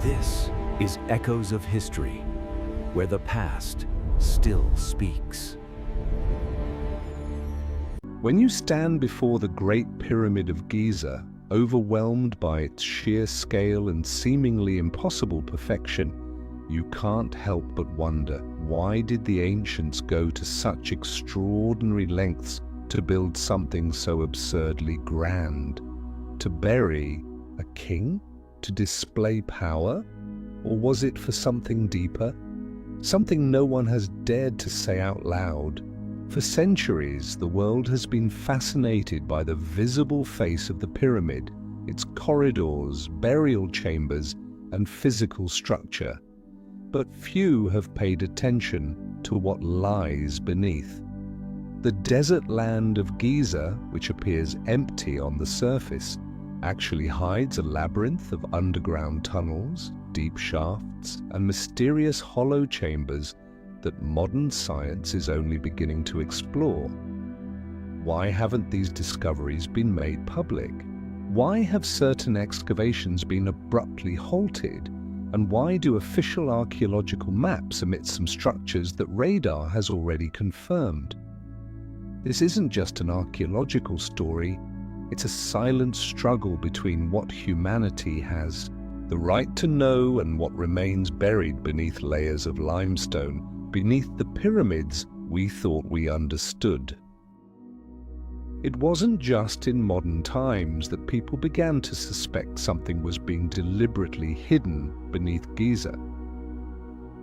This is Echoes of History, where the past still speaks. When you stand before the Great Pyramid of Giza, overwhelmed by its sheer scale and seemingly impossible perfection, you can't help but wonder, why did the ancients go to such extraordinary lengths to build something so absurdly grand? To bury a king? To display power? Or was it for something deeper? Something no one has dared to say out loud. For centuries, the world has been fascinated by the visible face of the pyramid, its corridors, burial chambers, and physical structure. But few have paid attention to what lies beneath. The desert land of Giza, which appears empty on the surface, actually hides a labyrinth of underground tunnels, deep shafts, and mysterious hollow chambers that modern science is only beginning to explore. Why haven't these discoveries been made public? Why have certain excavations been abruptly halted? And why do official archaeological maps omit some structures that radar has already confirmed? This isn't just an archaeological story, it's a silent struggle between what humanity has the right to know and what remains buried beneath layers of limestone, beneath the pyramids we thought we understood. It wasn't just in modern times that people began to suspect something was being deliberately hidden beneath Giza.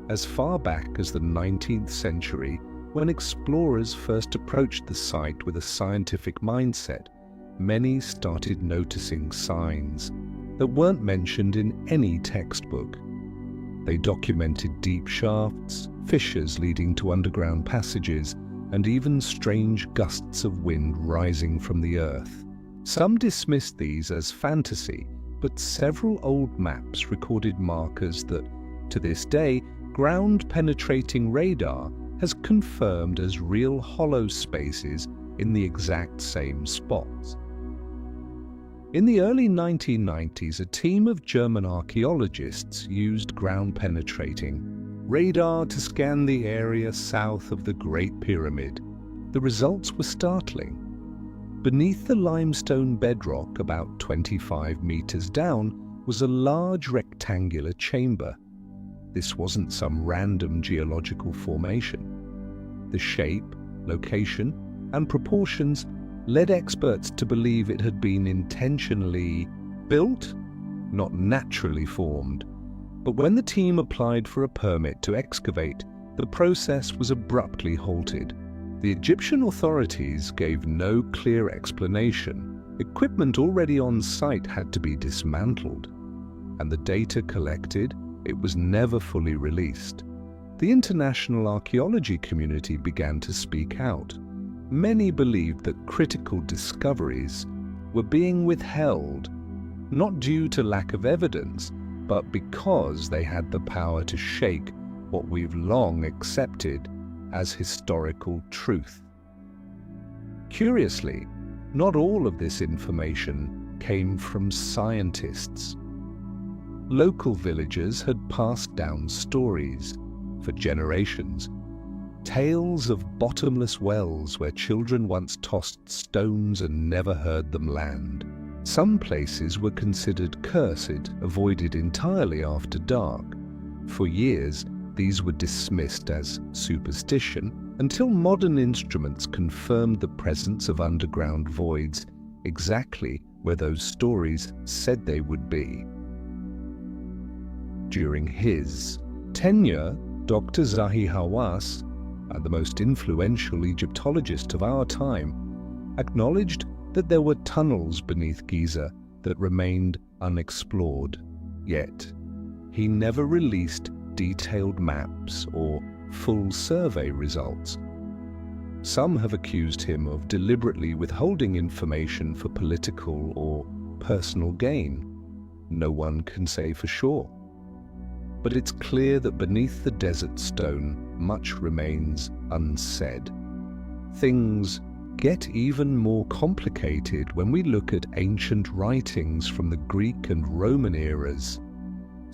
As far back as the 19th century, when explorers first approached the site with a scientific mindset, many started noticing signs that weren't mentioned in any textbook. They documented deep shafts, fissures leading to underground passages, and even strange gusts of wind rising from the earth. Some dismissed these as fantasy, but several old maps recorded markers that, to this day, ground-penetrating radar has confirmed as real hollow spaces in the exact same spots. In the early 1990s, a team of German archaeologists used ground-penetrating radar to scan the area south of the Great Pyramid. The results were startling. Beneath the limestone bedrock, about 25 meters down, was a large rectangular chamber. This wasn't some random geological formation. The shape, location, and proportions led experts to believe it had been intentionally built, not naturally formed. But when the team applied for a permit to excavate, the process was abruptly halted. The Egyptian authorities gave no clear explanation. Equipment already on site had to be dismantled, and the data collected, it was never fully released. The international archaeology community began to speak out. Many believed that critical discoveries were being withheld, not due to lack of evidence, but because they had the power to shake what we've long accepted as historical truth. Curiously, not all of this information came from scientists. Local villagers had passed down stories for generations. Tales of bottomless wells where children once tossed stones and never heard them land. Some places were considered cursed, avoided entirely after dark. For years, these were dismissed as superstition until modern instruments confirmed the presence of underground voids exactly where those stories said they would be. During his tenure, Dr. Zahi Hawass, the most influential Egyptologist of our time, acknowledged that there were tunnels beneath Giza that remained unexplored. Yet, he never released detailed maps or full survey results. Some have accused him of deliberately withholding information for political or personal gain. No one can say for sure. But it's clear that beneath the desert stone, much remains unsaid. Things get even more complicated when we look at ancient writings from the Greek and Roman eras.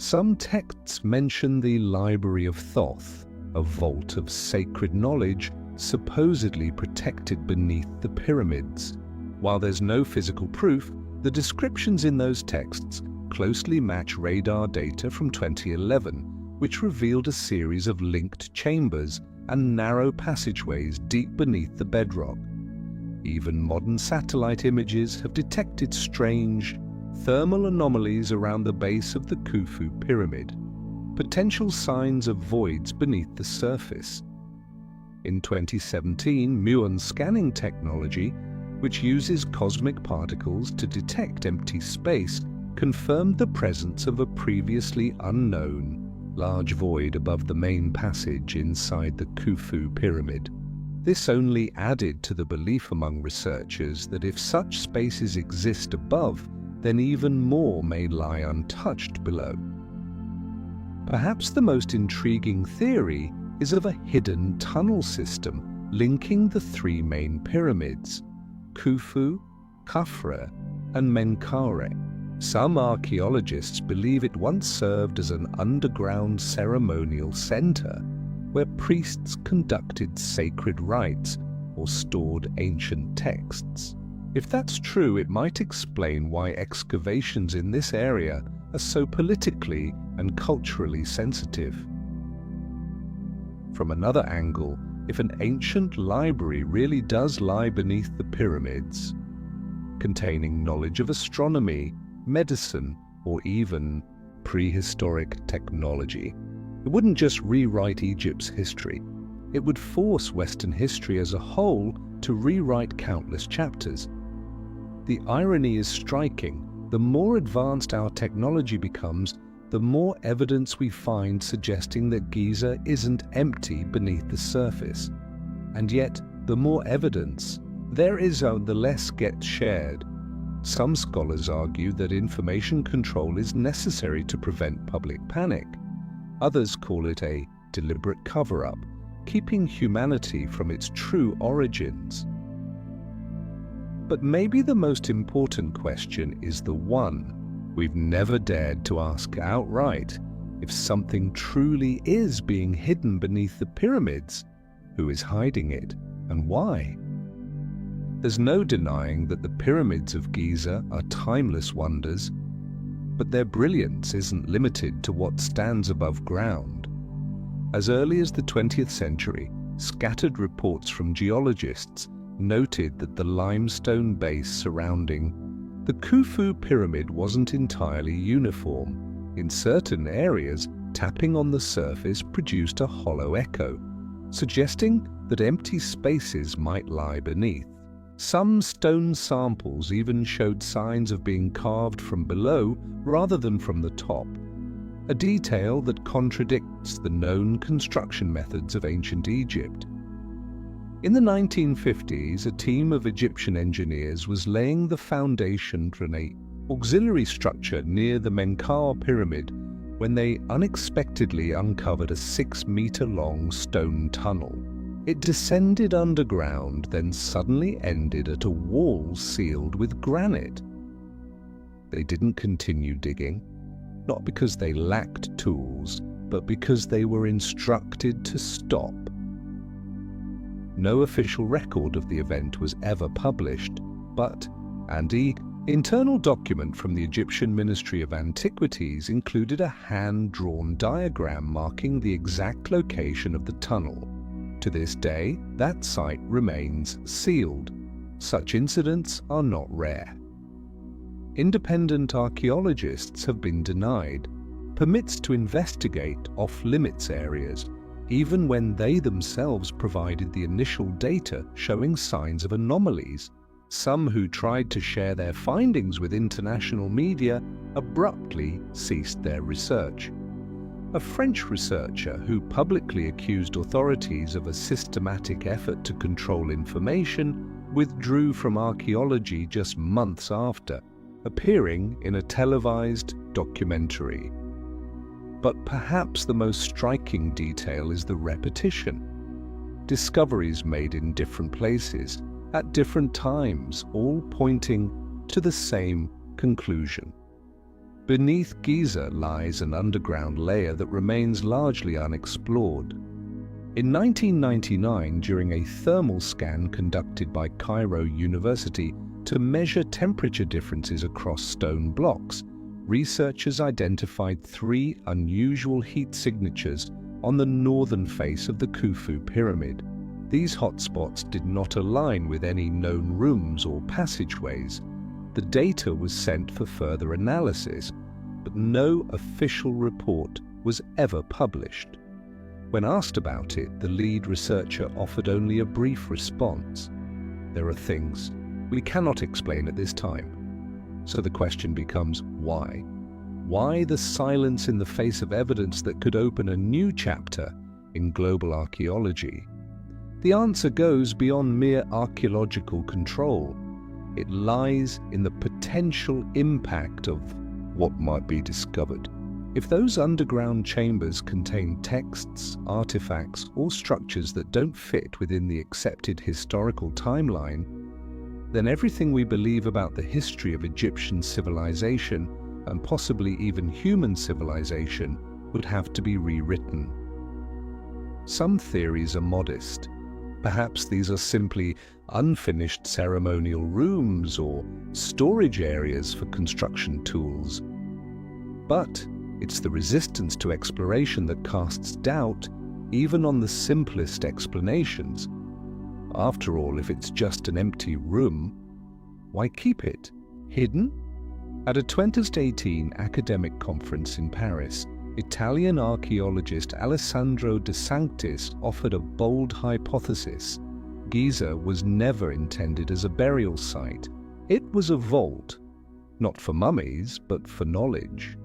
Some texts mention the Library of Thoth, a vault of sacred knowledge supposedly protected beneath the pyramids. While there's no physical proof, the descriptions in those texts closely match radar data from 2011, which revealed a series of linked chambers and narrow passageways deep beneath the bedrock. Even modern satellite images have detected strange thermal anomalies around the base of the Khufu pyramid, potential signs of voids beneath the surface. In 2017, muon scanning technology, which uses cosmic particles to detect empty space, confirmed the presence of a previously unknown large void above the main passage inside the Khufu pyramid. This only added to the belief among researchers that if such spaces exist above, then even more may lie untouched below. Perhaps the most intriguing theory is of a hidden tunnel system linking the three main pyramids, Khufu, Khafre, and Menkaure. Some archaeologists believe it once served as an underground ceremonial center where priests conducted sacred rites or stored ancient texts. If that's true, it might explain why excavations in this area are so politically and culturally sensitive. From another angle, if an ancient library really does lie beneath the pyramids, containing knowledge of astronomy, medicine, or even prehistoric technology, it wouldn't just rewrite Egypt's history. It would force Western history as a whole to rewrite countless chapters. The irony is striking. The more advanced our technology becomes, the more evidence we find suggesting that Giza isn't empty beneath the surface. And yet, the more evidence there is, the less gets shared. Some scholars argue that information control is necessary to prevent public panic. Others call it a deliberate cover-up, keeping humanity from its true origins. But maybe the most important question is the one we've never dared to ask outright. If something truly is being hidden beneath the pyramids, who is hiding it and why? There's no denying that the pyramids of Giza are timeless wonders, but their brilliance isn't limited to what stands above ground. As early as the 20th century, scattered reports from geologists noted that the limestone base surrounding the Khufu pyramid wasn't entirely uniform. In certain areas, tapping on the surface produced a hollow echo, suggesting that empty spaces might lie beneath. Some stone samples even showed signs of being carved from below rather than from the top, a detail that contradicts the known construction methods of ancient Egypt. In the 1950s, a team of Egyptian engineers was laying the foundation for an auxiliary structure near the Menkaure pyramid when they unexpectedly uncovered a 6-meter-long stone tunnel. It descended underground, then suddenly ended at a wall sealed with granite. They didn't continue digging, not because they lacked tools, but because they were instructed to stop. No official record of the event was ever published, but an internal document from the Egyptian Ministry of Antiquities included a hand-drawn diagram marking the exact location of the tunnel. To this day, that site remains sealed. Such incidents are not rare. Independent archaeologists have been denied permits to investigate off-limits areas, even when they themselves provided the initial data showing signs of anomalies. Some who tried to share their findings with international media abruptly ceased their research. A French researcher who publicly accused authorities of a systematic effort to control information withdrew from archaeology just months after, appearing in a televised documentary. But perhaps the most striking detail is the repetition. Discoveries made in different places, at different times, all pointing to the same conclusion. Beneath Giza lies an underground layer that remains largely unexplored. In 1999, during a thermal scan conducted by Cairo University to measure temperature differences across stone blocks, researchers identified 3 unusual heat signatures on the northern face of the Khufu pyramid. These hotspots did not align with any known rooms or passageways. The data was sent for further analysis, but no official report was ever published. When asked about it, the lead researcher offered only a brief response. "There are things we cannot explain at this time." So the question becomes, why? Why the silence in the face of evidence that could open a new chapter in global archaeology? The answer goes beyond mere archaeological control. It lies in the potential impact of what might be discovered. If those underground chambers contain texts, artifacts, or structures that don't fit within the accepted historical timeline, then everything we believe about the history of Egyptian civilization, and possibly even human civilization, would have to be rewritten. Some theories are modest. Perhaps these are simply unfinished ceremonial rooms or storage areas for construction tools. But it's the resistance to exploration that casts doubt even on the simplest explanations. After all, if it's just an empty room, why keep it hidden? At a 2018 academic conference in Paris, Italian archaeologist Alessandro De Sanctis offered a bold hypothesis. Giza was never intended as a burial site. It was a vault, not for mummies, but for knowledge.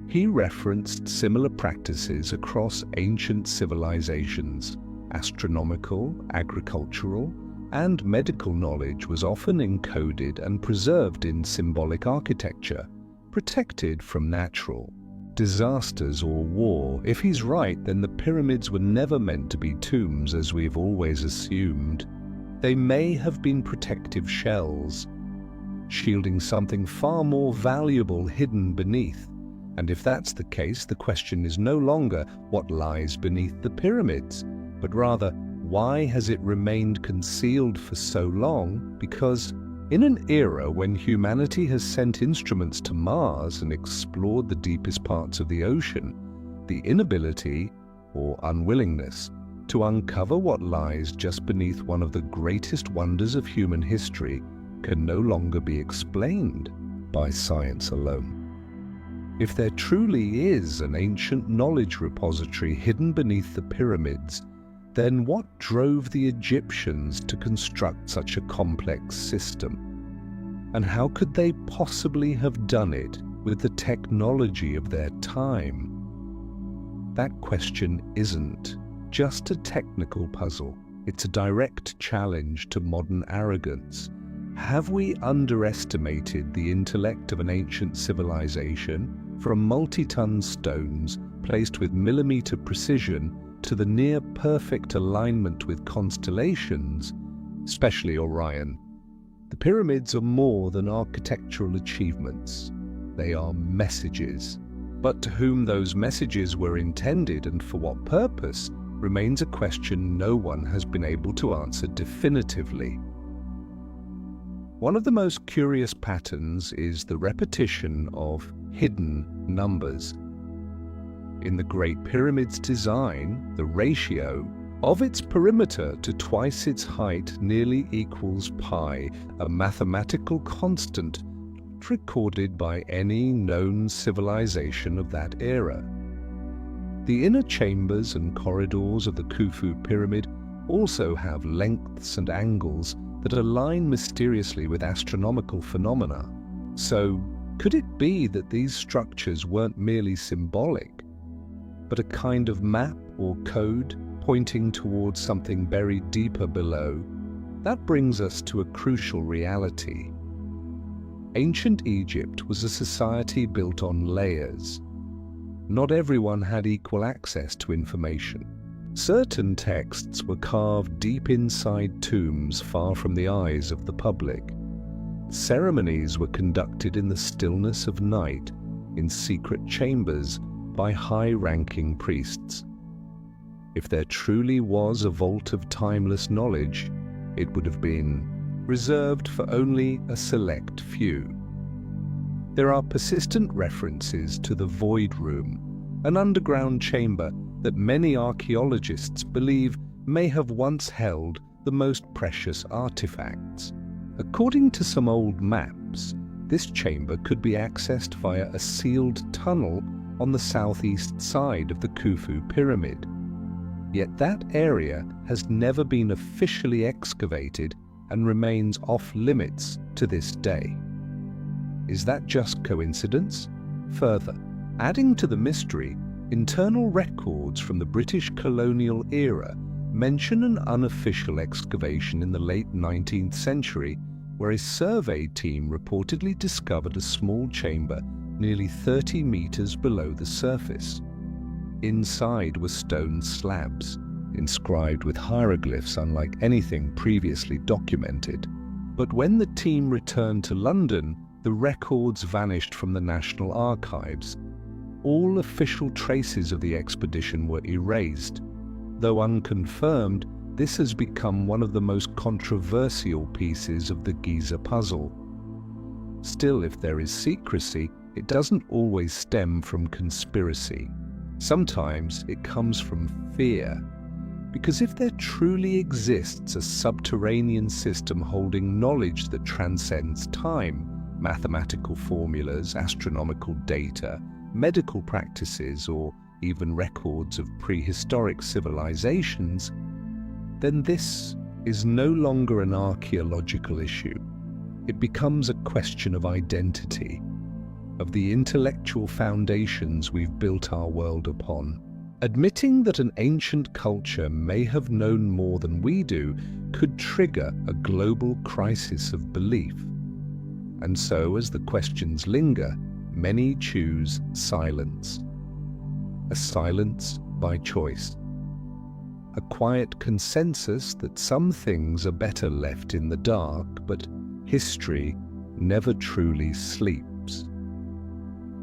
He referenced similar practices across ancient civilizations. Astronomical, agricultural, and medical knowledge was often encoded and preserved in symbolic architecture, protected from natural disasters or war. If he's right, then the pyramids were never meant to be tombs as we've always assumed. They may have been protective shells, shielding something far more valuable hidden beneath. And if that's the case, the question is no longer what lies beneath the pyramids, but rather, why has it remained concealed for so long? Because in an era when humanity has sent instruments to Mars and explored the deepest parts of the ocean, the inability or unwillingness to uncover what lies just beneath one of the greatest wonders of human history can no longer be explained by science alone. If there truly is an ancient knowledge repository hidden beneath the pyramids, then what drove the Egyptians to construct such a complex system? And how could they possibly have done it with the technology of their time? That question isn't just a technical puzzle. It's a direct challenge to modern arrogance. Have we underestimated the intellect of an ancient civilization, from multi-ton stones placed with millimeter precision to the near-perfect alignment with constellations, especially Orion? The pyramids are more than architectural achievements. They are messages. But to whom those messages were intended and for what purpose remains a question no one has been able to answer definitively. One of the most curious patterns is the repetition of hidden numbers. In the Great Pyramid's design, the ratio of its perimeter to twice its height nearly equals pi, a mathematical constant not recorded by any known civilization of that era. The inner chambers and corridors of the Khufu pyramid also have lengths and angles that align mysteriously with astronomical phenomena. So, could it be that these structures weren't merely symbolic, but a kind of map or code pointing towards something buried deeper below? That brings us to a crucial reality. Ancient Egypt was a society built on layers. Not everyone had equal access to information. Certain texts were carved deep inside tombs far from the eyes of the public. Ceremonies were conducted in the stillness of night, in secret chambers by high-ranking priests. If there truly was a vault of timeless knowledge, it would have been reserved for only a select few. There are persistent references to the Void Room, an underground chamber that many archaeologists believe may have once held the most precious artifacts. According to some old maps, this chamber could be accessed via a sealed tunnel on the southeast side of the Khufu pyramid. Yet that area has never been officially excavated and remains off-limits to this day. Is that just coincidence? Further, adding to the mystery, internal records from the British colonial era mention an unofficial excavation in the late 19th century where a survey team reportedly discovered a small chamber nearly 30 meters below the surface. Inside were stone slabs, inscribed with hieroglyphs unlike anything previously documented. But when the team returned to London, the records vanished from the National Archives. All official traces of the expedition were erased. Though unconfirmed, this has become one of the most controversial pieces of the Giza puzzle. Still, if there is secrecy, it doesn't always stem from conspiracy. Sometimes it comes from fear. Because if there truly exists a subterranean system holding knowledge that transcends time, mathematical formulas, astronomical data, medical practices, or even records of prehistoric civilizations, then this is no longer an archaeological issue. It becomes a question of identity, of the intellectual foundations we've built our world upon. Admitting that an ancient culture may have known more than we do could trigger a global crisis of belief. And so, as the questions linger, many choose silence. A silence by choice. A quiet consensus that some things are better left in the dark, but history never truly sleeps.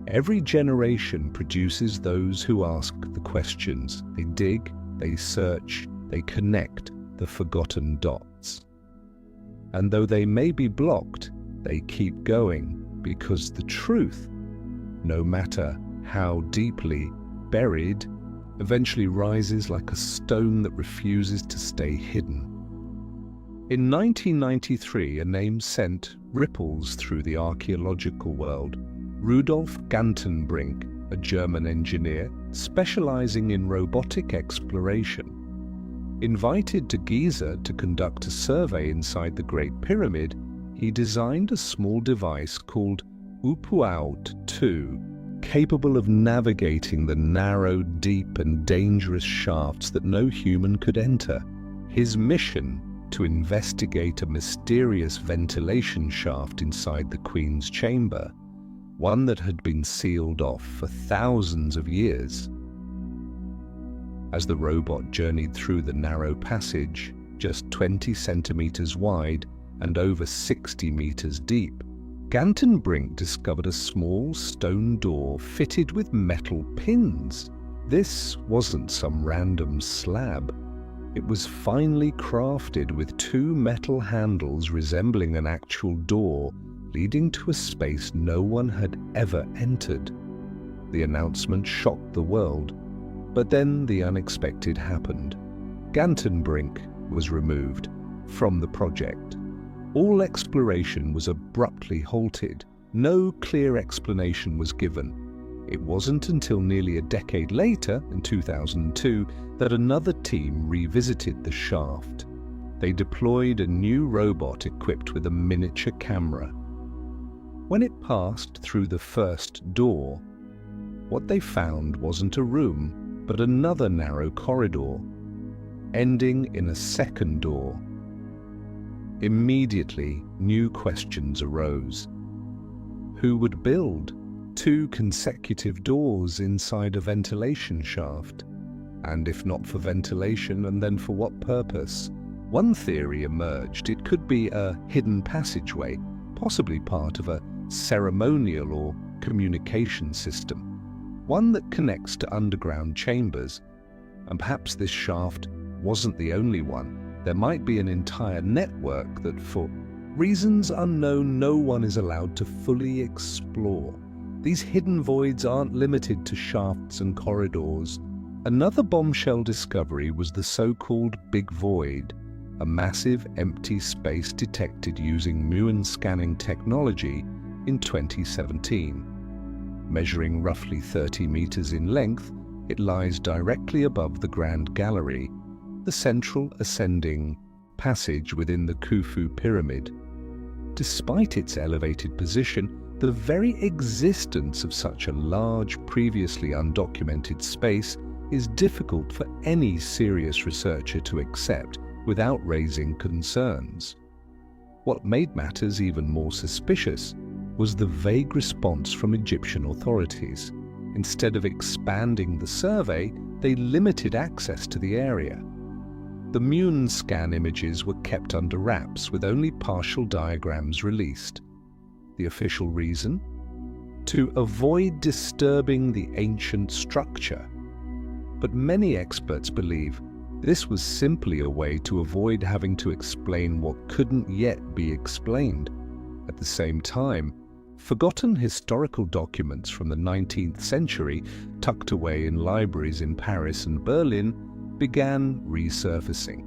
Every generation produces those who ask the questions. They dig, they search, they connect the forgotten dots. And though they may be blocked, they keep going, because the truth, no matter how deeply buried, eventually rises like a stone that refuses to stay hidden. In 1993, a name sent ripples through the archaeological world. Rudolf Gantenbrink, a German engineer specializing in robotic exploration. Invited to Giza to conduct a survey inside the Great Pyramid, he designed a small device called Upuaut 2, capable of navigating the narrow, deep and dangerous shafts that no human could enter. His mission, to investigate a mysterious ventilation shaft inside the Queen's chamber, one that had been sealed off for thousands of years. As the robot journeyed through the narrow passage, just 20 centimeters wide and over 60 meters deep, Gantenbrink discovered a small stone door fitted with metal pins. This wasn't some random slab. It was finely crafted with two metal handles resembling an actual door, leading to a space no one had ever entered. The announcement shocked the world, but then the unexpected happened. Gantenbrink was removed from the project. All exploration was abruptly halted. No clear explanation was given. It wasn't until nearly a decade later, in 2002, that another team revisited the shaft. They deployed a new robot equipped with a miniature camera. When it passed through the first door, what they found wasn't a room, but another narrow corridor, ending in a second door. Immediately, new questions arose. Who would build two consecutive doors inside a ventilation shaft? And if not for ventilation, and then for what purpose? One theory emerged. It could be a hidden passageway, possibly part of a ceremonial or communication system, one that connects to underground chambers. And perhaps this shaft wasn't the only one. There might be an entire network that, for reasons unknown, no one is allowed to fully explore. These hidden voids aren't limited to shafts and corridors. Another bombshell discovery was the so-called Big Void, a massive empty space detected using muon scanning technology in 2017. Measuring roughly 30 meters in length, it lies directly above the Grand Gallery, the central ascending passage within the Khufu Pyramid. Despite its elevated position, the very existence of such a large, previously undocumented space is difficult for any serious researcher to accept without raising concerns. What made matters even more suspicious was the vague response from Egyptian authorities. Instead of expanding the survey, they limited access to the area. The muon scan images were kept under wraps with only partial diagrams released. The official reason? To avoid disturbing the ancient structure. But many experts believe this was simply a way to avoid having to explain what couldn't yet be explained. At the same time, forgotten historical documents from the 19th century, tucked away in libraries in Paris and Berlin, began resurfacing.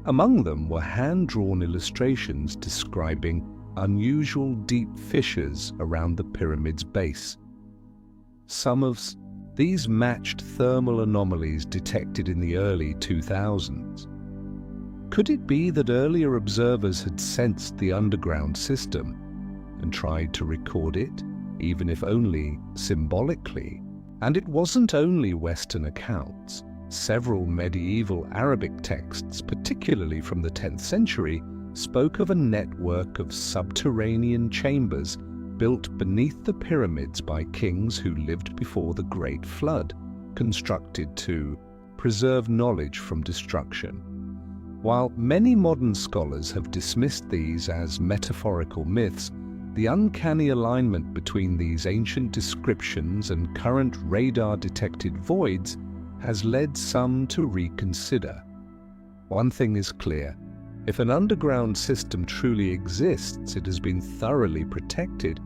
Among them were hand-drawn illustrations describing unusual deep fissures around the pyramid's base. Some of these matched thermal anomalies detected in the early 2000s. Could it be that earlier observers had sensed the underground system and tried to record it, even if only symbolically? And it wasn't only Western accounts. Several medieval Arabic texts, particularly from the 10th century, spoke of a network of subterranean chambers built beneath the pyramids by kings who lived before the Great Flood, constructed to preserve knowledge from destruction. While many modern scholars have dismissed these as metaphorical myths, the uncanny alignment between these ancient descriptions and current radar-detected voids has led some to reconsider. One thing is clear: if an underground system truly exists, it has been thoroughly protected,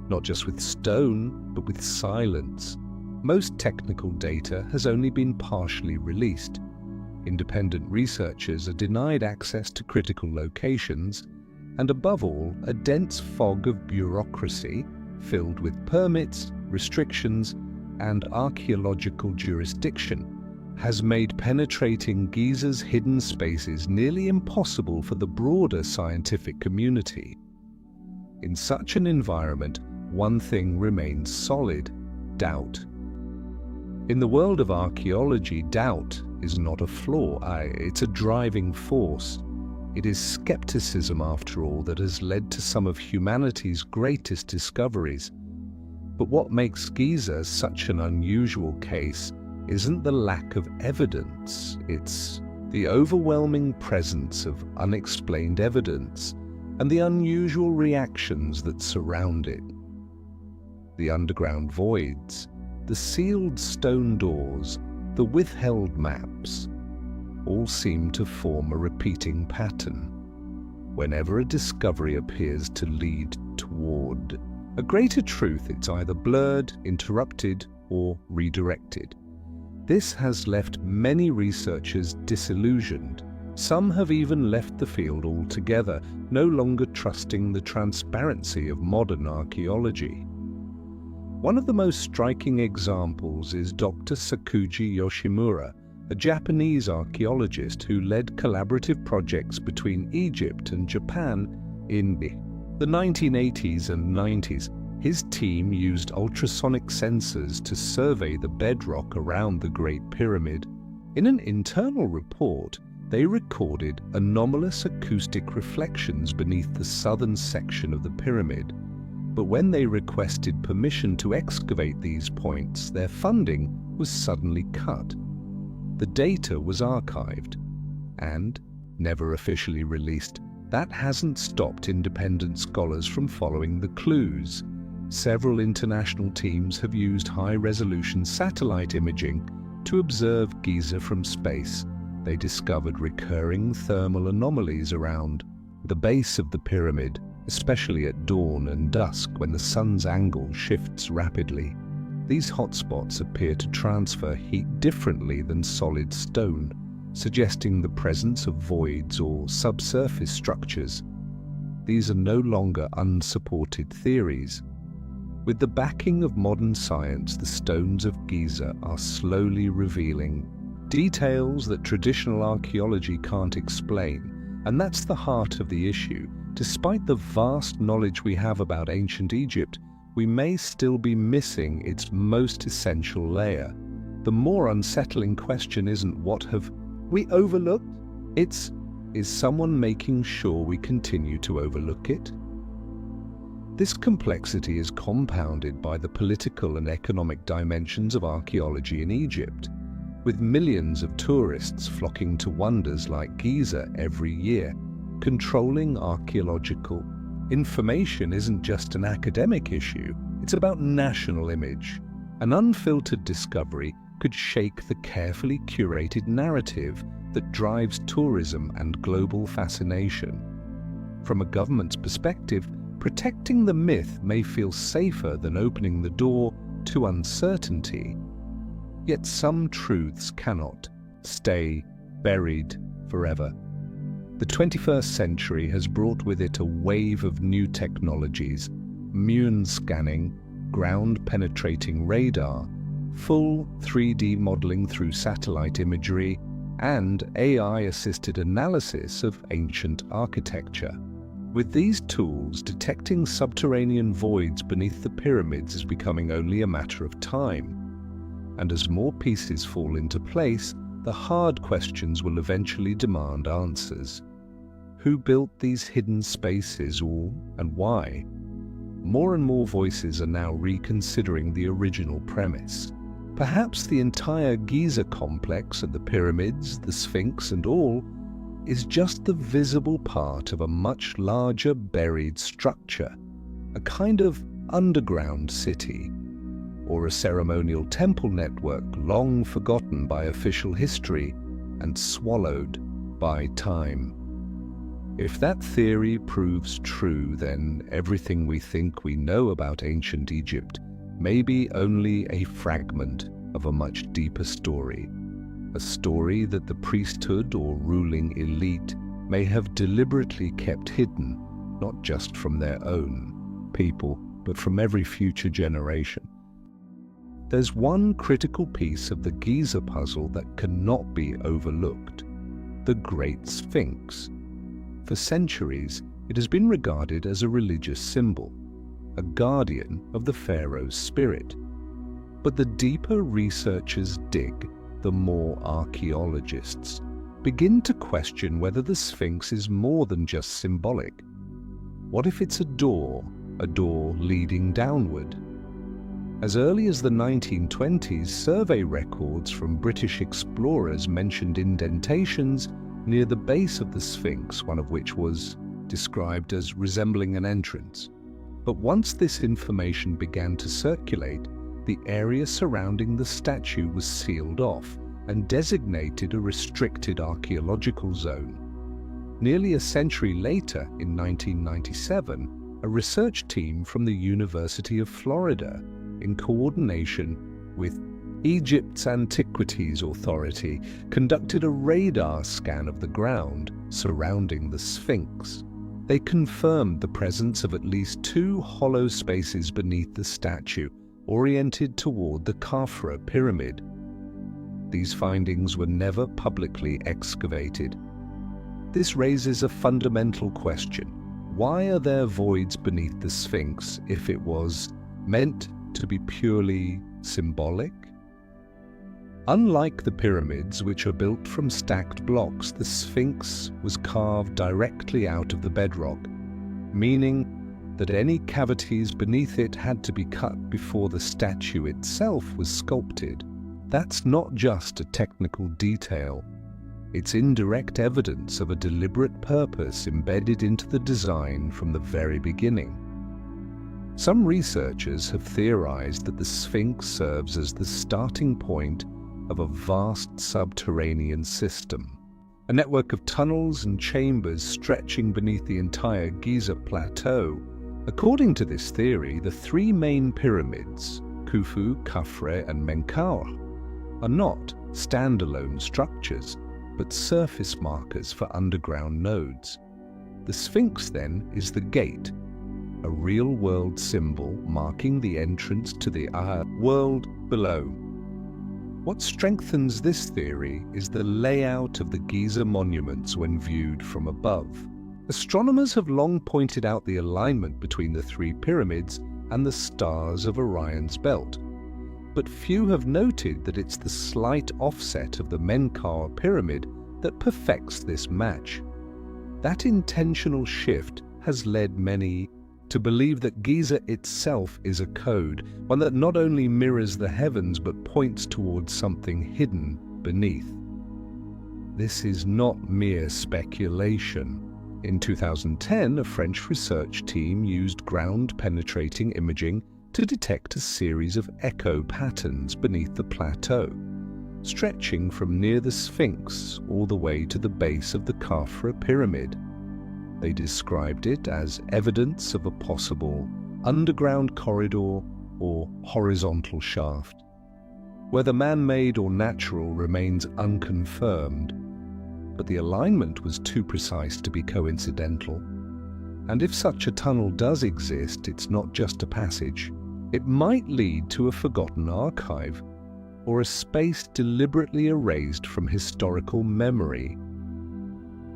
not just with stone, but with silence. Most technical data has only been partially released. Independent researchers are denied access to critical locations, and above all, a dense fog of bureaucracy filled with permits, restrictions, and archaeological jurisdiction has made penetrating Giza's hidden spaces nearly impossible for the broader scientific community. In such an environment, one thing remains solid: doubt. In the world of archaeology, doubt is not a flaw, it's a driving force. It is skepticism, after all, that has led to some of humanity's greatest discoveries. But what makes Giza such an unusual case isn't the lack of evidence, it's the overwhelming presence of unexplained evidence and the unusual reactions that surround it. The underground voids, the sealed stone doors, the withheld maps, all seem to form a repeating pattern. Whenever a discovery appears to lead toward a greater truth, it's either blurred, interrupted, or redirected. This has left many researchers disillusioned. Some have even left the field altogether, no longer trusting the transparency of modern archaeology. One of the most striking examples is Dr. Sakuji Yoshimura, a Japanese archaeologist who led collaborative projects between Egypt and Japan in the 1980s and 90s. His team used ultrasonic sensors to survey the bedrock around the Great Pyramid. In an internal report, they recorded anomalous acoustic reflections beneath the southern section of the pyramid. But when they requested permission to excavate these points, their funding was suddenly cut. The data was archived and never officially released. That hasn't stopped independent scholars from following the clues. Several international teams have used high-resolution satellite imaging to observe Giza from space. They discovered recurring thermal anomalies around the base of the pyramid, especially at dawn and dusk when the sun's angle shifts rapidly. These hotspots appear to transfer heat differently than solid stone, suggesting the presence of voids or subsurface structures. These are no longer unsupported theories. With the backing of modern science, the stones of Giza are slowly revealing details that traditional archaeology can't explain, and that's the heart of the issue. Despite the vast knowledge we have about ancient Egypt, we may still be missing its most essential layer. The more unsettling question isn't what have we overlooked? It's, is someone making sure we continue to overlook it? This complexity is compounded by the political and economic dimensions of archaeology in Egypt. With millions of tourists flocking to wonders like Giza every year, controlling archaeological information isn't just an academic issue, it's about national image. An unfiltered discovery could shake the carefully curated narrative that drives tourism and global fascination. From a government's perspective, protecting the myth may feel safer than opening the door to uncertainty. Yet some truths cannot stay buried forever. The 21st century has brought with it a wave of new technologies: Muon scanning, ground-penetrating radar, full 3D modeling through satellite imagery, and AI-assisted analysis of ancient architecture. With these tools, detecting subterranean voids beneath the pyramids is becoming only a matter of time. And as more pieces fall into place, the hard questions will eventually demand answers. Who built these hidden spaces, and why? More and more voices are now reconsidering the original premise. Perhaps the entire Giza complex and the pyramids, the Sphinx and all, is just the visible part of a much larger buried structure, a kind of underground city, or a ceremonial temple network long forgotten by official history and swallowed by time. If that theory proves true, then everything we think we know about ancient Egypt may be only a fragment of a much deeper story, a story that the priesthood or ruling elite may have deliberately kept hidden, not just from their own people, but from every future generation. There's one critical piece of the Giza puzzle that cannot be overlooked: the Great Sphinx. For centuries, it has been regarded as a religious symbol, a guardian of the pharaoh's spirit. But the deeper researchers dig, the more archaeologists begin to question whether the Sphinx is more than just symbolic. What if it's a door leading downward? As early as the 1920s, survey records from British explorers mentioned indentations near the base of the Sphinx, one of which was described as resembling an entrance. But once this information began to circulate, the area surrounding the statue was sealed off and designated a restricted archaeological zone. Nearly a century later, in 1997, a research team from the University of Florida, in coordination with Egypt's Antiquities Authority, conducted a radar scan of the ground surrounding the Sphinx. They confirmed the presence of at least 2 hollow spaces beneath the statue, oriented toward the Khafra pyramid. These findings were never publicly excavated. This raises a fundamental question: why are there voids beneath the Sphinx if it was meant to be purely symbolic? Unlike the pyramids, which are built from stacked blocks, the Sphinx was carved directly out of the bedrock, meaning that any cavities beneath it had to be cut before the statue itself was sculpted. That's not just a technical detail. It's indirect evidence of a deliberate purpose embedded into the design from the very beginning. Some researchers have theorized that the Sphinx serves as the starting point of a vast subterranean system, a network of tunnels and chambers stretching beneath the entire Giza plateau. According to this theory, the three main pyramids, Khufu, Khafre, and Menkaure, are not standalone structures, but surface markers for underground nodes. The Sphinx, then, is the gate, a real-world symbol marking the entrance to the world below. What strengthens this theory is the layout of the Giza monuments when viewed from above. Astronomers have long pointed out the alignment between the three pyramids and the stars of Orion's belt, but few have noted that it's the slight offset of the Menkaure pyramid that perfects this match. That intentional shift has led many to believe that Giza itself is a code, one that not only mirrors the heavens but points towards something hidden beneath. This is not mere speculation. In 2010, a French research team used ground-penetrating imaging to detect a series of echo patterns beneath the plateau, stretching from near the Sphinx all the way to the base of the Khafre pyramid. They described it as evidence of a possible underground corridor or horizontal shaft. Whether man-made or natural remains unconfirmed, but the alignment was too precise to be coincidental. And if such a tunnel does exist, it's not just a passage. It might lead to a forgotten archive, or a space deliberately erased from historical memory.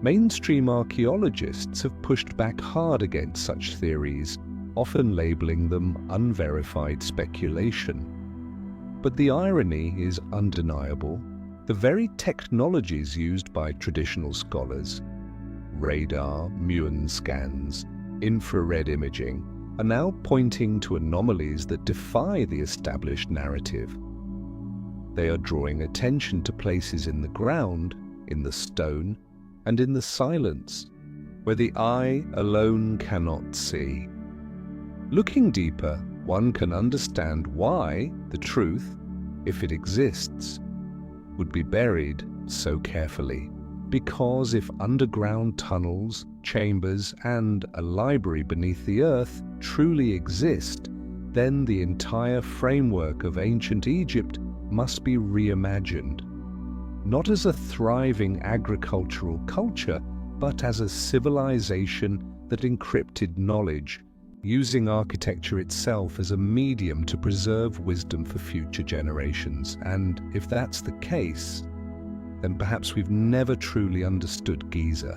Mainstream archaeologists have pushed back hard against such theories, often labeling them unverified speculation. But the irony is undeniable. The very technologies used by traditional scholars, radar, muon scans, infrared imaging, are now pointing to anomalies that defy the established narrative. They are drawing attention to places in the ground, in the stone, and in the silence, where the eye alone cannot see. Looking deeper, one can understand why the truth, if it exists, would be buried so carefully. Because if underground tunnels, chambers, and a library beneath the earth truly exist, then the entire framework of ancient Egypt must be reimagined, not as a thriving agricultural culture, but as a civilization that encrypted knowledge, using architecture itself as a medium to preserve wisdom for future generations. And if that's the case, then perhaps we've never truly understood Giza.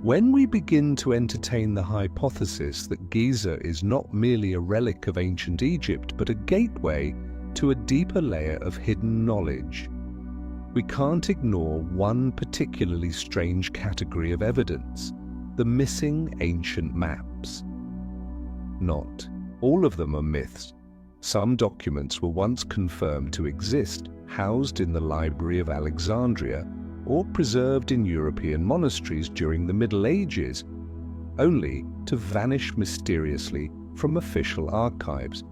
When we begin to entertain the hypothesis that Giza is not merely a relic of ancient Egypt, but a gateway to a deeper layer of hidden knowledge, we can't ignore one particularly strange category of evidence: the missing ancient maps. Not all of them are myths. Some documents were once confirmed to exist, housed in the Library of Alexandria, or preserved in European monasteries during the Middle Ages, only to vanish mysteriously from official archives.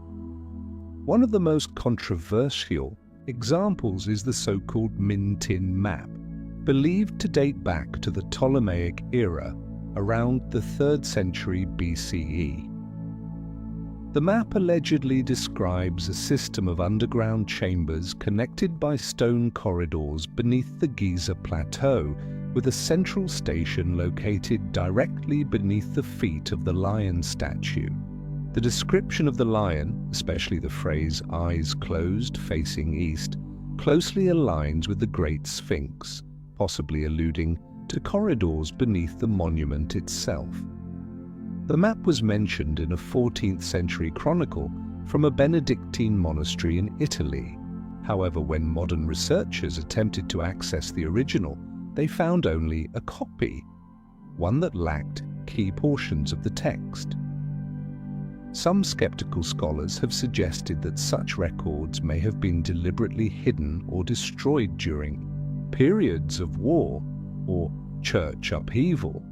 One of the most controversial examples is the so-called Mintin map, believed to date back to the Ptolemaic era, around the 3rd century BCE. The map allegedly describes a system of underground chambers connected by stone corridors beneath the Giza plateau, with a central station located directly beneath the feet of the lion statue. The description of the lion, especially the phrase "eyes closed, facing east," closely aligns with the Great Sphinx, possibly alluding to corridors beneath the monument itself. The map was mentioned in a 14th century chronicle from a Benedictine monastery in Italy. However, when modern researchers attempted to access the original, they found only a copy, one that lacked key portions of the text. Some skeptical scholars have suggested that such records may have been deliberately hidden or destroyed during periods of war or church upheaval.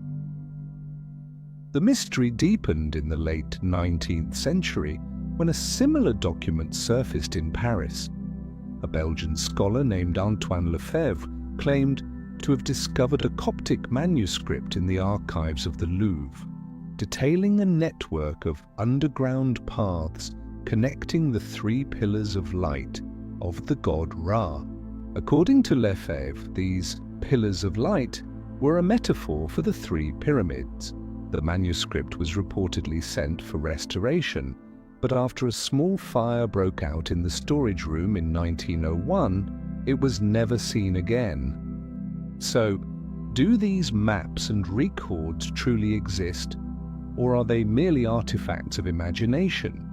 The mystery deepened in the late 19th century when a similar document surfaced in Paris. A Belgian scholar named Antoine Lefebvre claimed to have discovered a Coptic manuscript in the archives of the Louvre, detailing a network of underground paths connecting the three pillars of light of the god Ra. According to Lefebvre, these pillars of light were a metaphor for the three pyramids. The manuscript was reportedly sent for restoration, but after a small fire broke out in the storage room in 1901, it was never seen again. So, do these maps and records truly exist, or are they merely artifacts of imagination?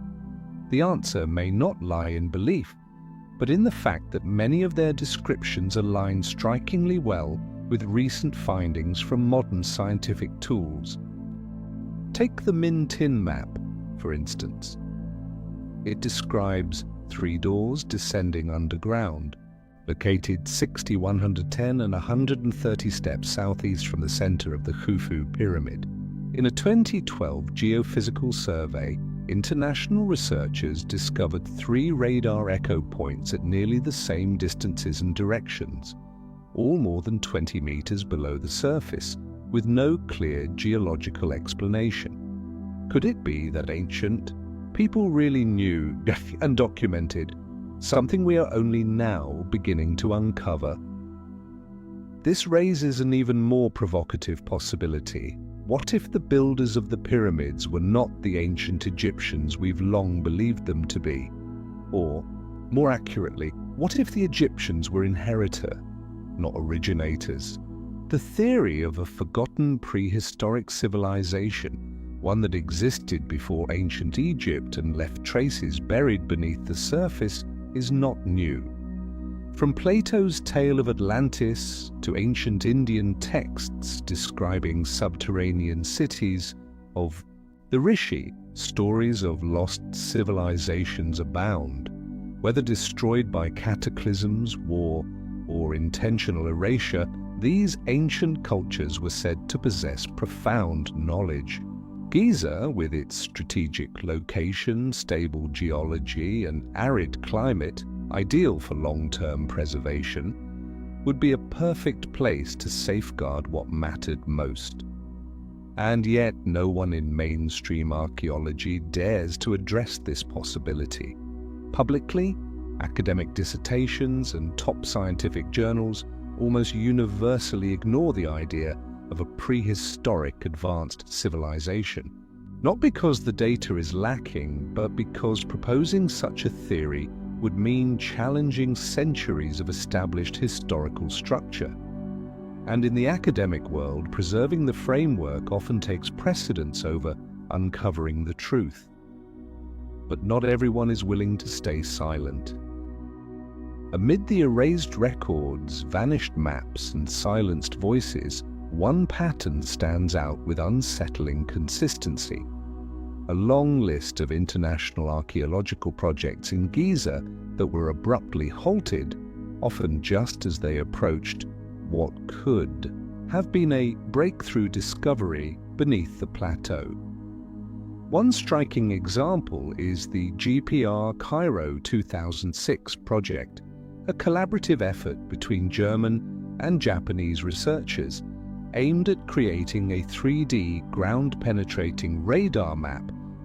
The answer may not lie in belief, but in the fact that many of their descriptions align strikingly well with recent findings from modern scientific tools. Take the Min Tin map, for instance. It describes 3 doors descending underground, located 60, 110 and 130 steps southeast from the center of the Khufu pyramid. In a 2012 geophysical survey, international researchers discovered 3 radar echo points at nearly the same distances and directions, all more than 20 meters below the surface, with no clear geological explanation. Could it be that ancient people really knew and documented something we are only now beginning to uncover? This raises an even more provocative possibility. What if the builders of the pyramids were not the ancient Egyptians we've long believed them to be? Or, more accurately, what if the Egyptians were inheritor, not originators? The theory of a forgotten prehistoric civilization, one that existed before ancient Egypt and left traces buried beneath the surface, is not new. From Plato's tale of Atlantis to ancient Indian texts describing subterranean cities, of the Rishi, stories of lost civilizations abound. Whether destroyed by cataclysms, war, or intentional erasure, these ancient cultures were said to possess profound knowledge. Giza, with its strategic location, stable geology, and arid climate, ideal for long-term preservation, would be a perfect place to safeguard what mattered most. And yet no one in mainstream archaeology dares to address this possibility. Publicly, academic dissertations and top scientific journals almost universally ignore the idea of a prehistoric advanced civilization. Not because the data is lacking, but because proposing such a theory would mean challenging centuries of established historical structure. And in the academic world, preserving the framework often takes precedence over uncovering the truth. But not everyone is willing to stay silent. Amid the erased records, vanished maps, and silenced voices, one pattern stands out with unsettling consistency. A long list of international archaeological projects in Giza that were abruptly halted, often just as they approached what could have been a breakthrough discovery beneath the plateau. One striking example is the GPR Cairo 2006 project, a collaborative effort between German and Japanese researchers aimed at creating a 3D ground-penetrating radar map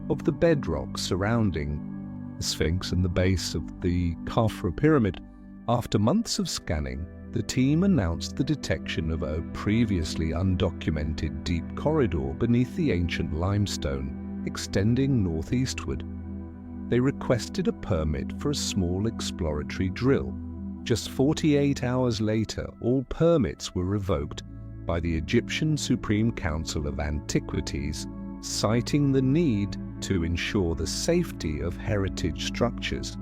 of the bedrock surrounding the Sphinx and the base of the Khafra pyramid. After months of scanning, the team announced the detection of a previously undocumented deep corridor beneath the ancient limestone, extending northeastward. They requested a permit for a small exploratory drill. Just 48 hours later, all permits were revoked by the Egyptian Supreme Council of Antiquities, citing the need to ensure the safety of heritage structures.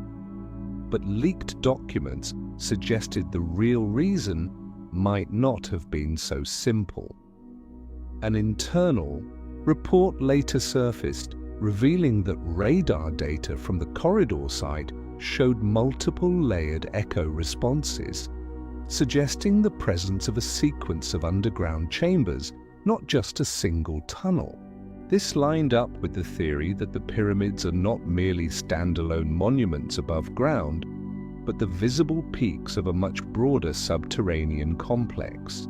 But leaked documents suggested the real reason might not have been so simple. An internal report later surfaced, revealing that radar data from the corridor site showed multiple layered echo responses, suggesting the presence of a sequence of underground chambers, not just a single tunnel. This lined up with the theory that the pyramids are not merely standalone monuments above ground, but the visible peaks of a much broader subterranean complex.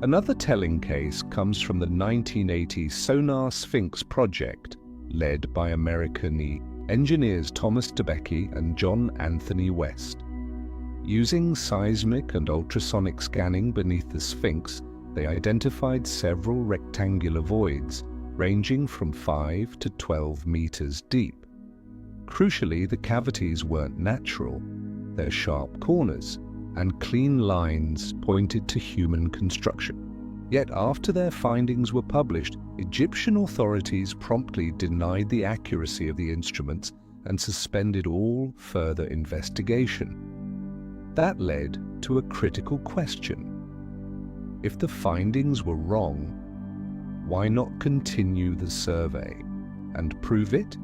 Another telling case comes from the 1980 Sonar Sphinx project, led by American engineers Thomas DeBecke and John Anthony West. Using seismic and ultrasonic scanning beneath the Sphinx, they identified several rectangular voids, ranging from 5 to 12 meters deep. Crucially, the cavities weren't natural. Their sharp corners and clean lines pointed to human construction. Yet after their findings were published, Egyptian authorities promptly denied the accuracy of the instruments and suspended all further investigation. That led to a critical question. If the findings were wrong, why not continue the survey and prove it?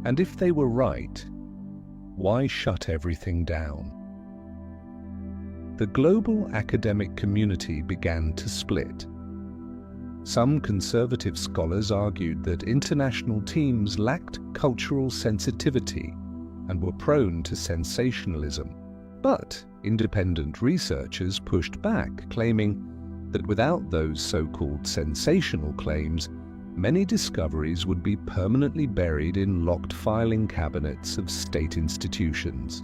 And if they were right, why shut everything down? The global academic community began to split. Some conservative scholars argued that international teams lacked cultural sensitivity and were prone to sensationalism. But independent researchers pushed back, claiming that without those so-called sensational claims, many discoveries would be permanently buried in locked filing cabinets of state institutions.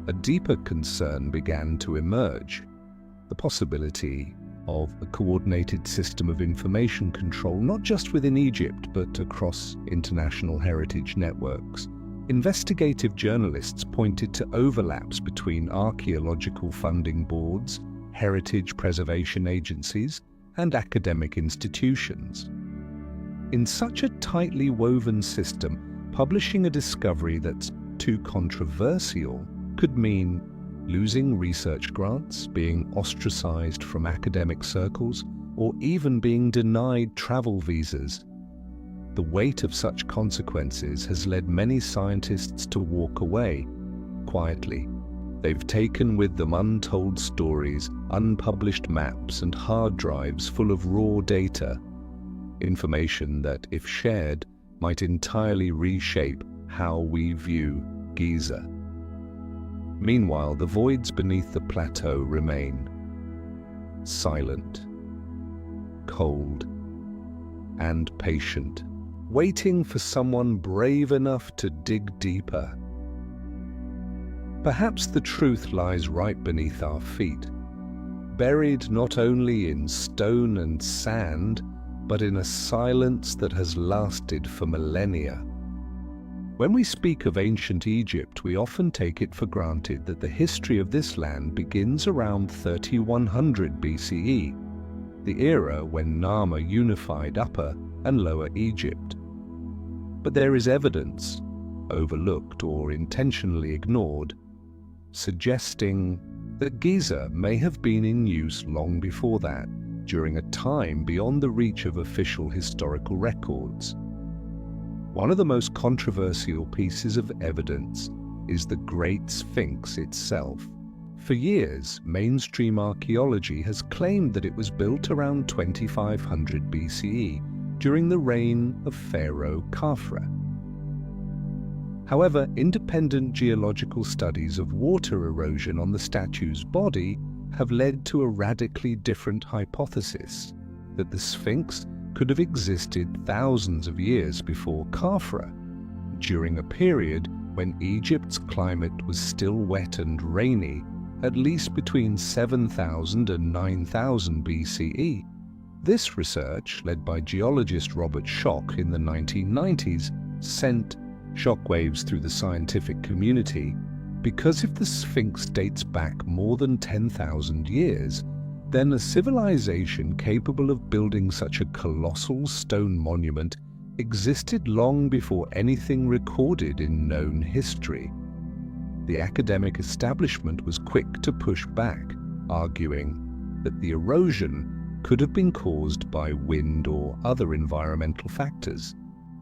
A deeper concern began to emerge: the possibility of a coordinated system of information control not just within Egypt but across international heritage networks. Investigative journalists pointed to overlaps between archaeological funding boards, heritage preservation agencies, and academic institutions. In such a tightly woven system, publishing a discovery that's too controversial could mean losing research grants, being ostracized from academic circles, or even being denied travel visas. The weight of such consequences has led many scientists to walk away quietly. They've taken with them untold stories, unpublished maps, and hard drives full of raw data, information that, if shared, might entirely reshape how we view Giza. Meanwhile, the voids beneath the plateau remain silent, cold, and patient, waiting for someone brave enough to dig deeper. Perhaps the truth lies right beneath our feet, buried not only in stone and sand, but in a silence that has lasted for millennia. When we speak of ancient Egypt, we often take it for granted that the history of this land begins around 3100 BCE, the era when Narmer unified Upper and Lower Egypt. But there is evidence, overlooked or intentionally ignored, suggesting that Giza may have been in use long before that, during a time beyond the reach of official historical records. One of the most controversial pieces of evidence is the Great Sphinx itself. For years, mainstream archaeology has claimed that it was built around 2500 BCE, during the reign of Pharaoh Khafre. However, independent geological studies of water erosion on the statue's body have led to a radically different hypothesis, that the Sphinx could have existed thousands of years before Khafre, during a period when Egypt's climate was still wet and rainy, at least between 7000 and 9000 BCE. This research, led by geologist Robert Schoch in the 1990s, sent shockwaves through the scientific community, because if the Sphinx dates back more than 10,000 years, then a civilization capable of building such a colossal stone monument existed long before anything recorded in known history. The academic establishment was quick to push back, arguing that the erosion could have been caused by wind or other environmental factors.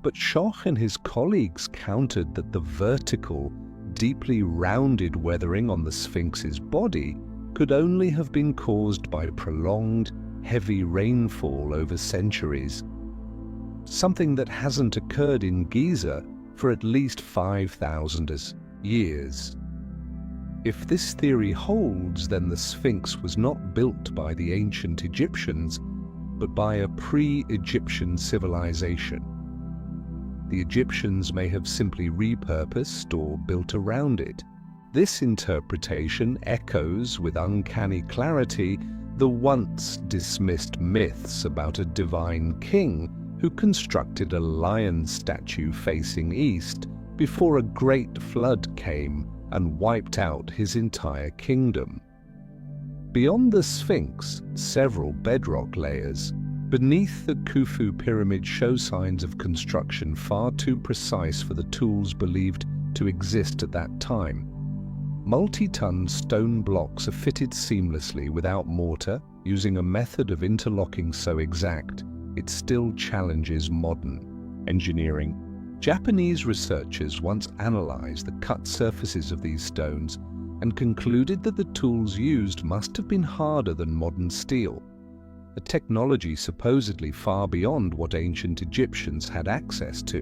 But Schoch and his colleagues countered that the vertical, deeply rounded weathering on the Sphinx's body could only have been caused by prolonged, heavy rainfall over centuries, something that hasn't occurred in Giza for at least 5,000 years. If this theory holds, then the Sphinx was not built by the ancient Egyptians, but by a pre-Egyptian civilization. The Egyptians may have simply repurposed or built around it. This interpretation echoes with uncanny clarity the once dismissed myths about a divine king who constructed a lion statue facing east before a great flood came and wiped out his entire kingdom. Beyond the Sphinx, several bedrock layers beneath the Khufu pyramid show signs of construction far too precise for the tools believed to exist at that time. Multi-ton stone blocks are fitted seamlessly without mortar, using a method of interlocking so exact it still challenges modern engineering. Japanese researchers once analyzed the cut surfaces of these stones and concluded that the tools used must have been harder than modern steel, a technology supposedly far beyond what ancient Egyptians had access to.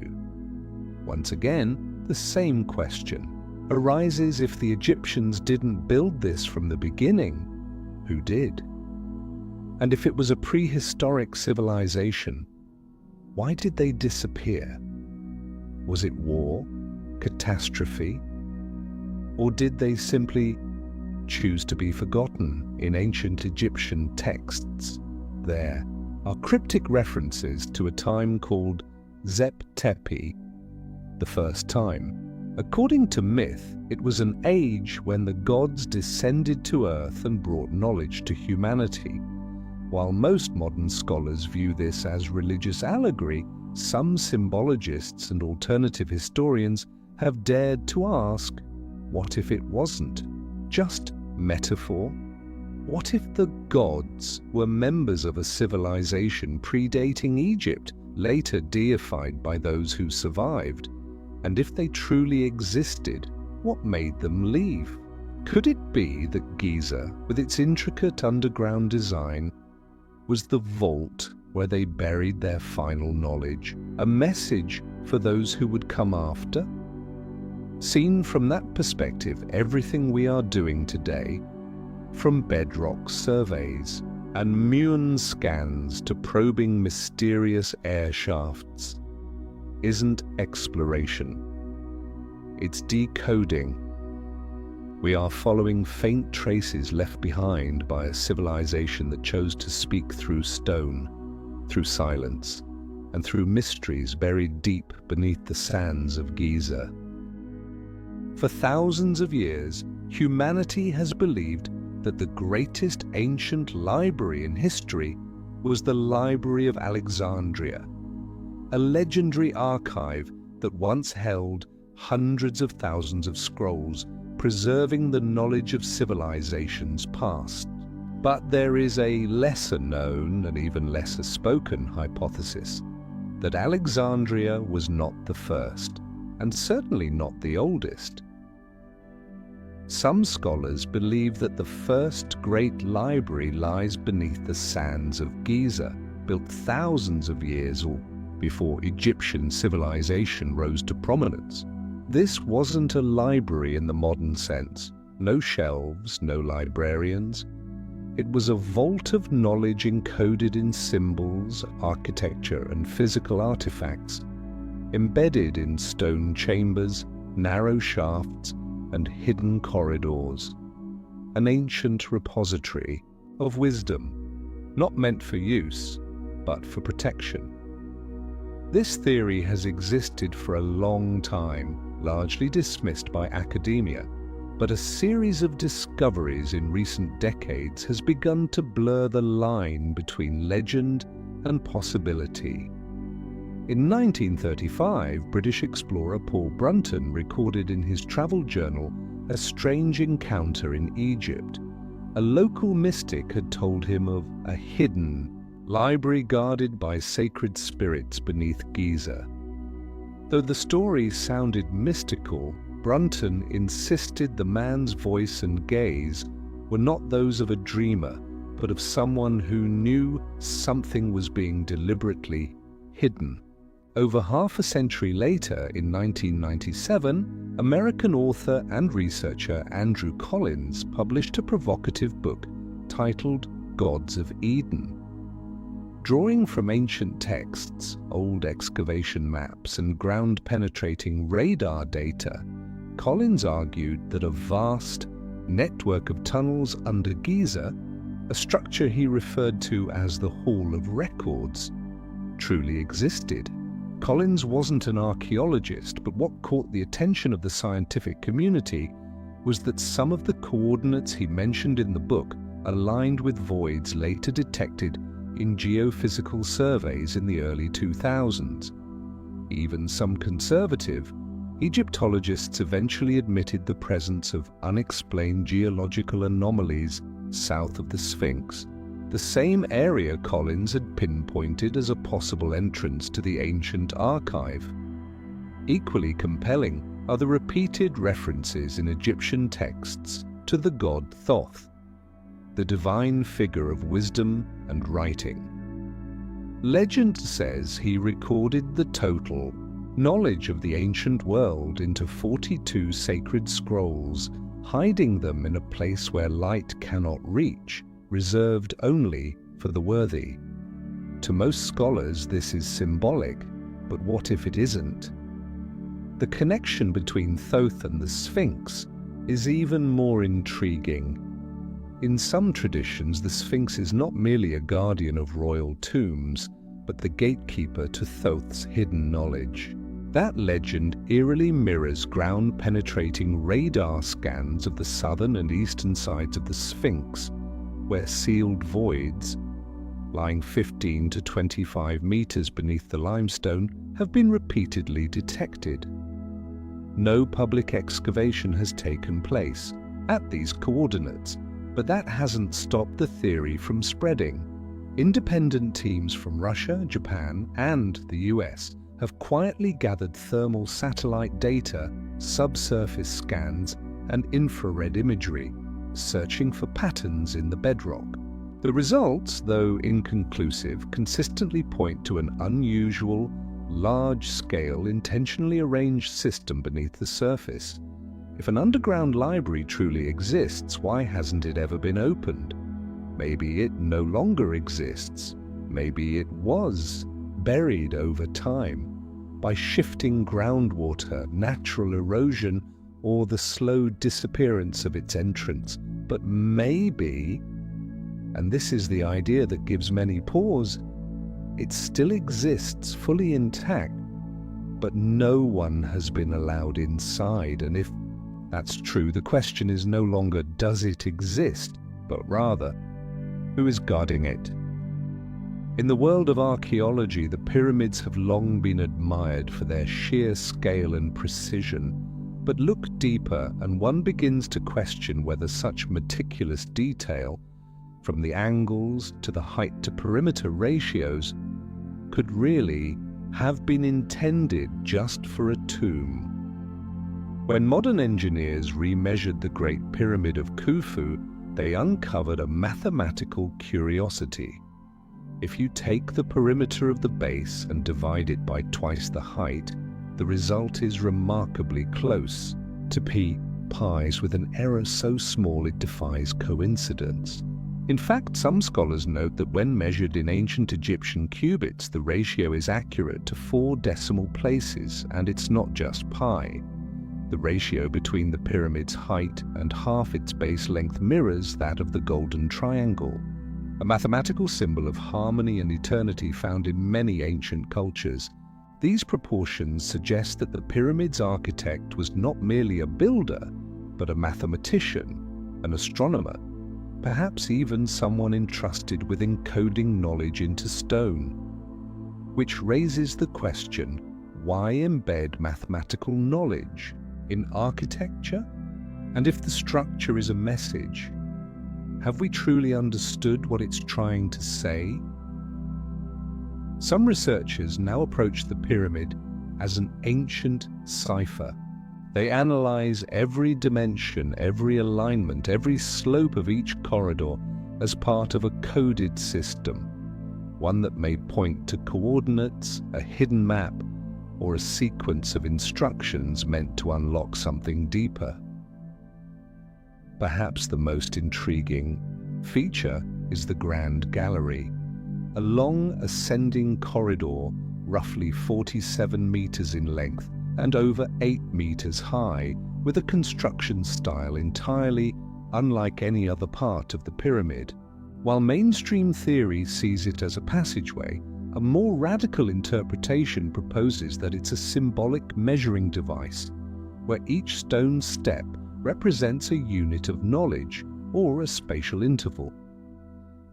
Once again, the same question arises: if the Egyptians didn't build this from the beginning, who did? And if it was a prehistoric civilization, why did they disappear? Was it war, catastrophe, or did they simply choose to be forgotten in ancient Egyptian texts? There are cryptic references to a time called Zep Tepi, the first time. According to myth, it was an age when the gods descended to earth and brought knowledge to humanity. While most modern scholars view this as religious allegory, some symbologists and alternative historians have dared to ask, what if it wasn't just metaphor? What if the gods were members of a civilization predating Egypt, later deified by those who survived? And if they truly existed, what made them leave? Could it be that Giza, with its intricate underground design, was the vault where they buried their final knowledge, a message for those who would come after? Seen from that perspective, everything we are doing today, from bedrock surveys and muon scans to probing mysterious air shafts, isn't exploration. It's decoding. We are following faint traces left behind by a civilization that chose to speak through stone, through silence, and through mysteries buried deep beneath the sands of Giza. For thousands of years, humanity has believed that the greatest ancient library in history was the Library of Alexandria, a legendary archive that once held hundreds of thousands of scrolls preserving the knowledge of civilizations past. But there is a lesser known and even lesser spoken hypothesis that Alexandria was not the first, and certainly not the oldest. Some scholars believe that the first great library lies beneath the sands of Giza, built thousands of years or before Egyptian civilization rose to prominence. This wasn't a library in the modern sense. No shelves, no librarians. It was a vault of knowledge encoded in symbols, architecture, and physical artifacts, embedded in stone chambers, narrow shafts, and hidden corridors. An ancient repository of wisdom, not meant for use, but for protection. This theory has existed for a long time, largely dismissed by academia, but a series of discoveries in recent decades has begun to blur the line between legend and possibility. In 1935, British explorer Paul Brunton recorded in his travel journal a strange encounter in Egypt. A local mystic had told him of a hidden library guarded by sacred spirits beneath Giza. Though the story sounded mystical, Brunton insisted the man's voice and gaze were not those of a dreamer, but of someone who knew something was being deliberately hidden. Over half a century later, in 1997, American author and researcher Andrew Collins published a provocative book titled Gods of Eden. Drawing from ancient texts, old excavation maps, and ground-penetrating radar data, Collins argued that a vast network of tunnels under Giza, a structure he referred to as the Hall of Records, truly existed. Collins wasn't an archaeologist, but what caught the attention of the scientific community was that some of the coordinates he mentioned in the book aligned with voids later detected in geophysical surveys in the early 2000s. Even some conservative Egyptologists eventually admitted the presence of unexplained geological anomalies south of the Sphinx, the same area Collins had pinpointed as a possible entrance to the ancient archive. Equally compelling are the repeated references in Egyptian texts to the god Thoth, the divine figure of wisdom and writing. Legend says he recorded the total knowledge of the ancient world into 42 sacred scrolls, hiding them in a place where light cannot reach, reserved only for the worthy. To most scholars, this is symbolic, but what if it isn't? The connection between Thoth and the Sphinx is even more intriguing. In some traditions, the Sphinx is not merely a guardian of royal tombs, but the gatekeeper to Thoth's hidden knowledge. That legend eerily mirrors ground-penetrating radar scans of the southern and eastern sides of the Sphinx, where sealed voids, lying 15 to 25 meters beneath the limestone, have been repeatedly detected. No public excavation has taken place at these coordinates, but that hasn't stopped the theory from spreading. Independent teams from Russia, Japan, and the US have quietly gathered thermal satellite data, subsurface scans, and infrared imagery, searching for patterns in the bedrock. The results, though inconclusive, consistently point to an unusual, large-scale, intentionally arranged system beneath the surface. If an underground library truly exists, why hasn't it ever been opened? Maybe it no longer exists. Maybe it was buried over time by shifting groundwater, natural erosion, or the slow disappearance of its entrance. But maybe, and this is the idea that gives many pause, it still exists fully intact, but no one has been allowed inside. And if that's true, the question is no longer does it exist, but rather, who is guarding it? In the world of archaeology, the pyramids have long been admired for their sheer scale and precision. But look deeper, and one begins to question whether such meticulous detail, from the angles to the height to perimeter ratios, could really have been intended just for a tomb. When modern engineers remeasured the Great Pyramid of Khufu, they uncovered a mathematical curiosity. If you take the perimeter of the base and divide it by twice the height, the result is remarkably close to pi's with an error so small it defies coincidence. In fact, some scholars note that when measured in ancient Egyptian cubits, the ratio is accurate to 4 decimal places, and it's not just pi. The ratio between the pyramid's height and half its base length mirrors that of the Golden Triangle, a mathematical symbol of harmony and eternity found in many ancient cultures. These proportions suggest that the pyramid's architect was not merely a builder, but a mathematician, an astronomer, perhaps even someone entrusted with encoding knowledge into stone. Which raises the question, why embed mathematical knowledge in architecture? And if the structure is a message, have we truly understood what it's trying to say? Some researchers now approach the pyramid as an ancient cipher. They analyze every dimension, every alignment, every slope of each corridor as part of a coded system. one that may point to coordinates, a hidden map, or a sequence of instructions meant to unlock something deeper. Perhaps the most intriguing feature is the Grand Gallery, a long ascending corridor roughly 47 meters in length and over 8 meters high, with a construction style entirely unlike any other part of the pyramid. While mainstream theory sees it as a passageway, a more radical interpretation proposes that it's a symbolic measuring device, where each stone step represents a unit of knowledge or a spatial interval.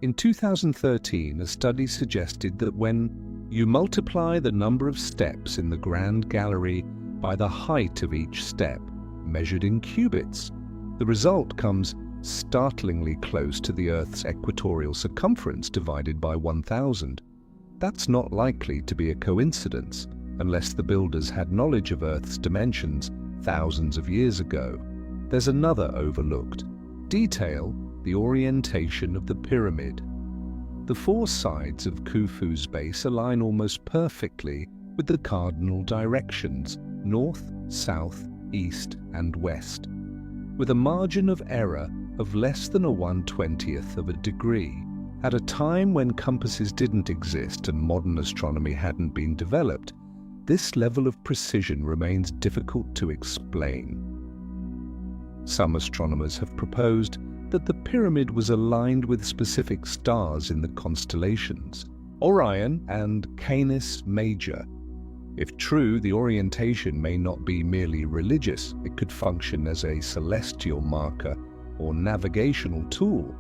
In 2013, a study suggested that when you multiply the number of steps in the Grand Gallery by the height of each step, measured in cubits, the result comes startlingly close to the Earth's equatorial circumference divided by 1,000. That's not likely to be a coincidence, unless the builders had knowledge of Earth's dimensions thousands of years ago. There's another overlooked detail: the orientation of the pyramid. The four sides of Khufu's base align almost perfectly with the cardinal directions: north, south, east, and west, with a margin of error of less than a 1/20th of a degree. At a time when compasses didn't exist and modern astronomy hadn't been developed, this level of precision remains difficult to explain. Some astronomers have proposed that the pyramid was aligned with specific stars in the constellations, Orion and Canis Major. If true, the orientation may not be merely religious. It could function as a celestial marker or navigational tool.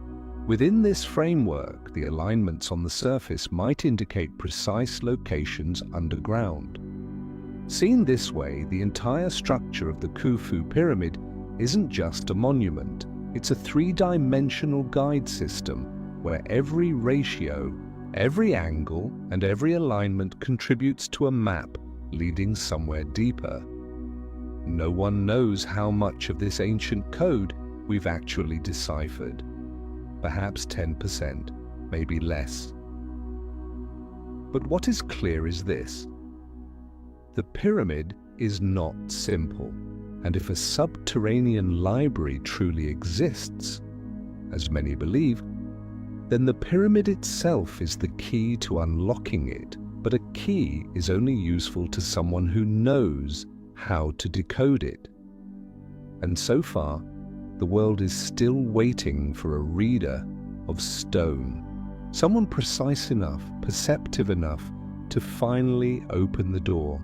Within this framework, the alignments on the surface might indicate precise locations underground. Seen this way, the entire structure of the Khufu pyramid isn't just a monument. It's a three-dimensional guide system where every ratio, every angle, and every alignment contributes to a map leading somewhere deeper. No one knows how much of this ancient code we've actually deciphered. Perhaps 10%, maybe less. But what is clear is this: the pyramid is not simple, and if a subterranean library truly exists, as many believe, then the pyramid itself is the key to unlocking it. But a key is only useful to someone who knows how to decode it. And so far, the world is still waiting for a reader of stone, someone precise enough, perceptive enough to finally open the door.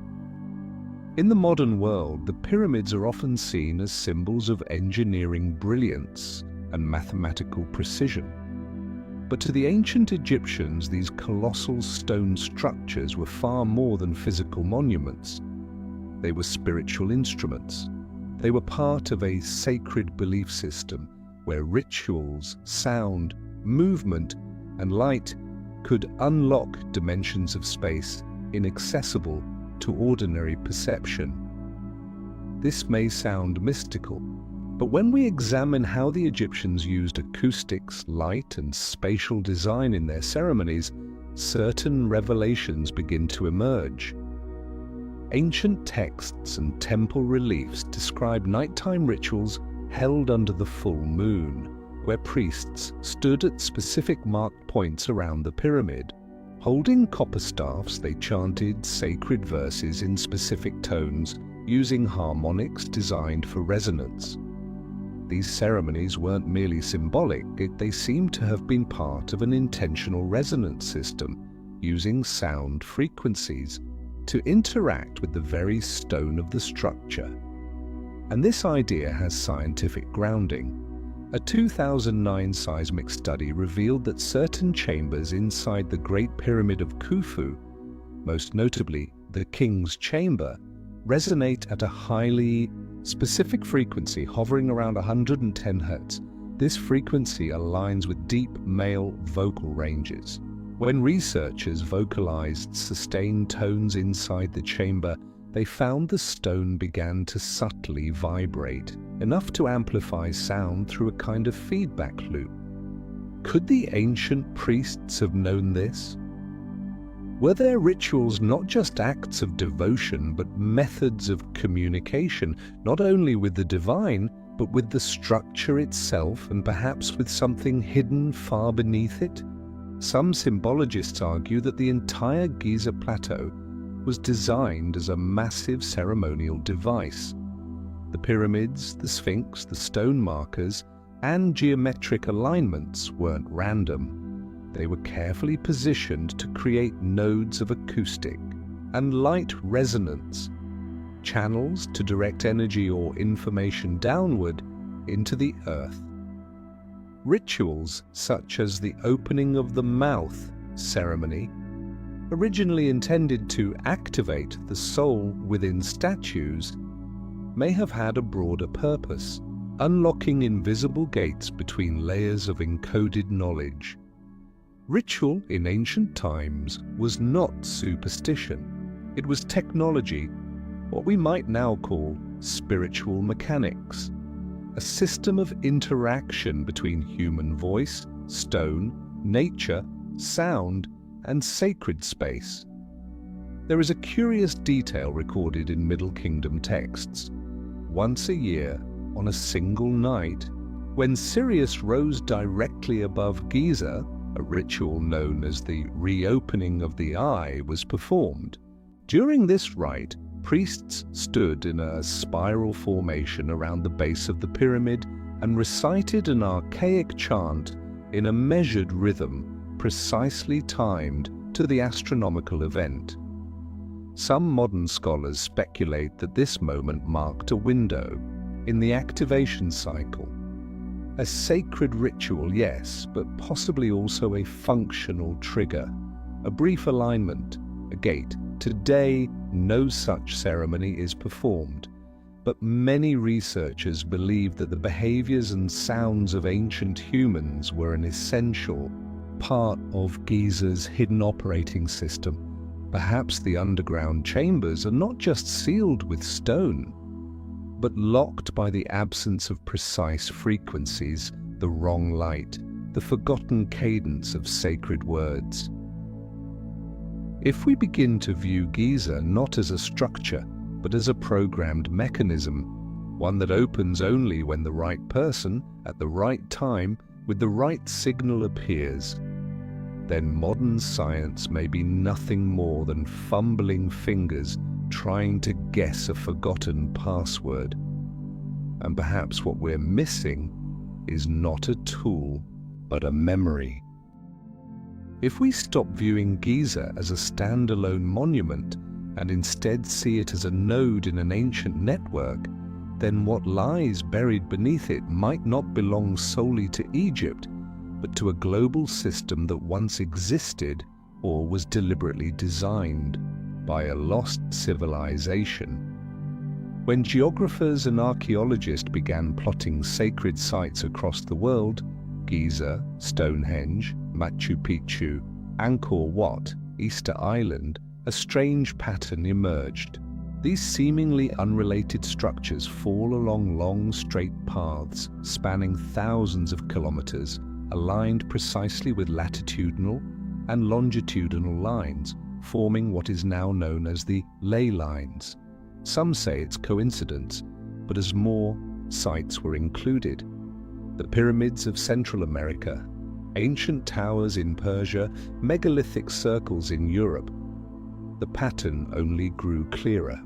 In the modern world, the pyramids are often seen as symbols of engineering brilliance and mathematical precision. But to the ancient Egyptians, these colossal stone structures were far more than physical monuments. They were spiritual instruments. They were part of a sacred belief system where rituals, sound, movement, and light could unlock dimensions of space inaccessible to ordinary perception. This may sound mystical, but when we examine how the Egyptians used acoustics, light, and spatial design in their ceremonies, certain revelations begin to emerge. Ancient texts and temple reliefs describe nighttime rituals held under the full moon, where priests stood at specific marked points around the pyramid. Holding copper staffs, they chanted sacred verses in specific tones, using harmonics designed for resonance. These ceremonies weren't merely symbolic, they seemed to have been part of an intentional resonance system, using sound frequencies to interact with the very stone of the structure. And this idea has scientific grounding. A 2009 seismic study revealed that certain chambers inside the Great Pyramid of Khufu, most notably the King's Chamber, resonate at a highly specific frequency hovering around 110 Hz. This frequency aligns with deep male vocal ranges. When researchers vocalized sustained tones inside the chamber, they found the stone began to subtly vibrate, enough to amplify sound through a kind of feedback loop. Could the ancient priests have known this? Were their rituals not just acts of devotion, but methods of communication, not only with the divine, but with the structure itself and perhaps with something hidden far beneath it? Some symbologists argue that the entire Giza Plateau was designed as a massive ceremonial device. The pyramids, the Sphinx, the stone markers, and geometric alignments weren't random. They were carefully positioned to create nodes of acoustic and light resonance, channels to direct energy or information downward into the earth. Rituals such as the opening of the mouth ceremony, originally intended to activate the soul within statues, may have had a broader purpose, unlocking invisible gates between layers of encoded knowledge. Ritual in ancient times was not superstition. It was technology, what we might now call spiritual mechanics, a system of interaction between human voice, stone, nature, sound, and sacred space. There is a curious detail recorded in Middle Kingdom texts. Once a year, on a single night, when Sirius rose directly above Giza, a ritual known as the reopening of the eye was performed. During this rite, priests stood in a spiral formation around the base of the pyramid and recited an archaic chant in a measured rhythm, precisely timed to the astronomical event. Some modern scholars speculate that this moment marked a window in the activation cycle. A sacred ritual, yes, but possibly also a functional trigger, a brief alignment, a gate. Today, no such ceremony is performed, but many researchers believe that the behaviors and sounds of ancient humans were an essential part of Giza's hidden operating system. Perhaps the underground chambers are not just sealed with stone, but locked by the absence of precise frequencies, the wrong light, the forgotten cadence of sacred words. If we begin to view Giza not as a structure, but as a programmed mechanism, one that opens only when the right person, at the right time, with the right signal appears, then modern science may be nothing more than fumbling fingers trying to guess a forgotten password. And perhaps what we're missing is not a tool, but a memory. If we stop viewing Giza as a standalone monument and instead see it as a node in an ancient network, then what lies buried beneath it might not belong solely to Egypt, but to a global system that once existed or was deliberately designed by a lost civilization. When geographers and archaeologists began plotting sacred sites across the world, Giza, Stonehenge, Machu Picchu, Angkor Wat, Easter Island, a strange pattern emerged. These seemingly unrelated structures fall along long, straight paths spanning thousands of kilometers, aligned precisely with latitudinal and longitudinal lines, forming what is now known as the ley lines. Some say it's coincidence, but as more sites were included. The pyramids of Central America, ancient towers in Persia, megalithic circles in Europe. The pattern only grew clearer.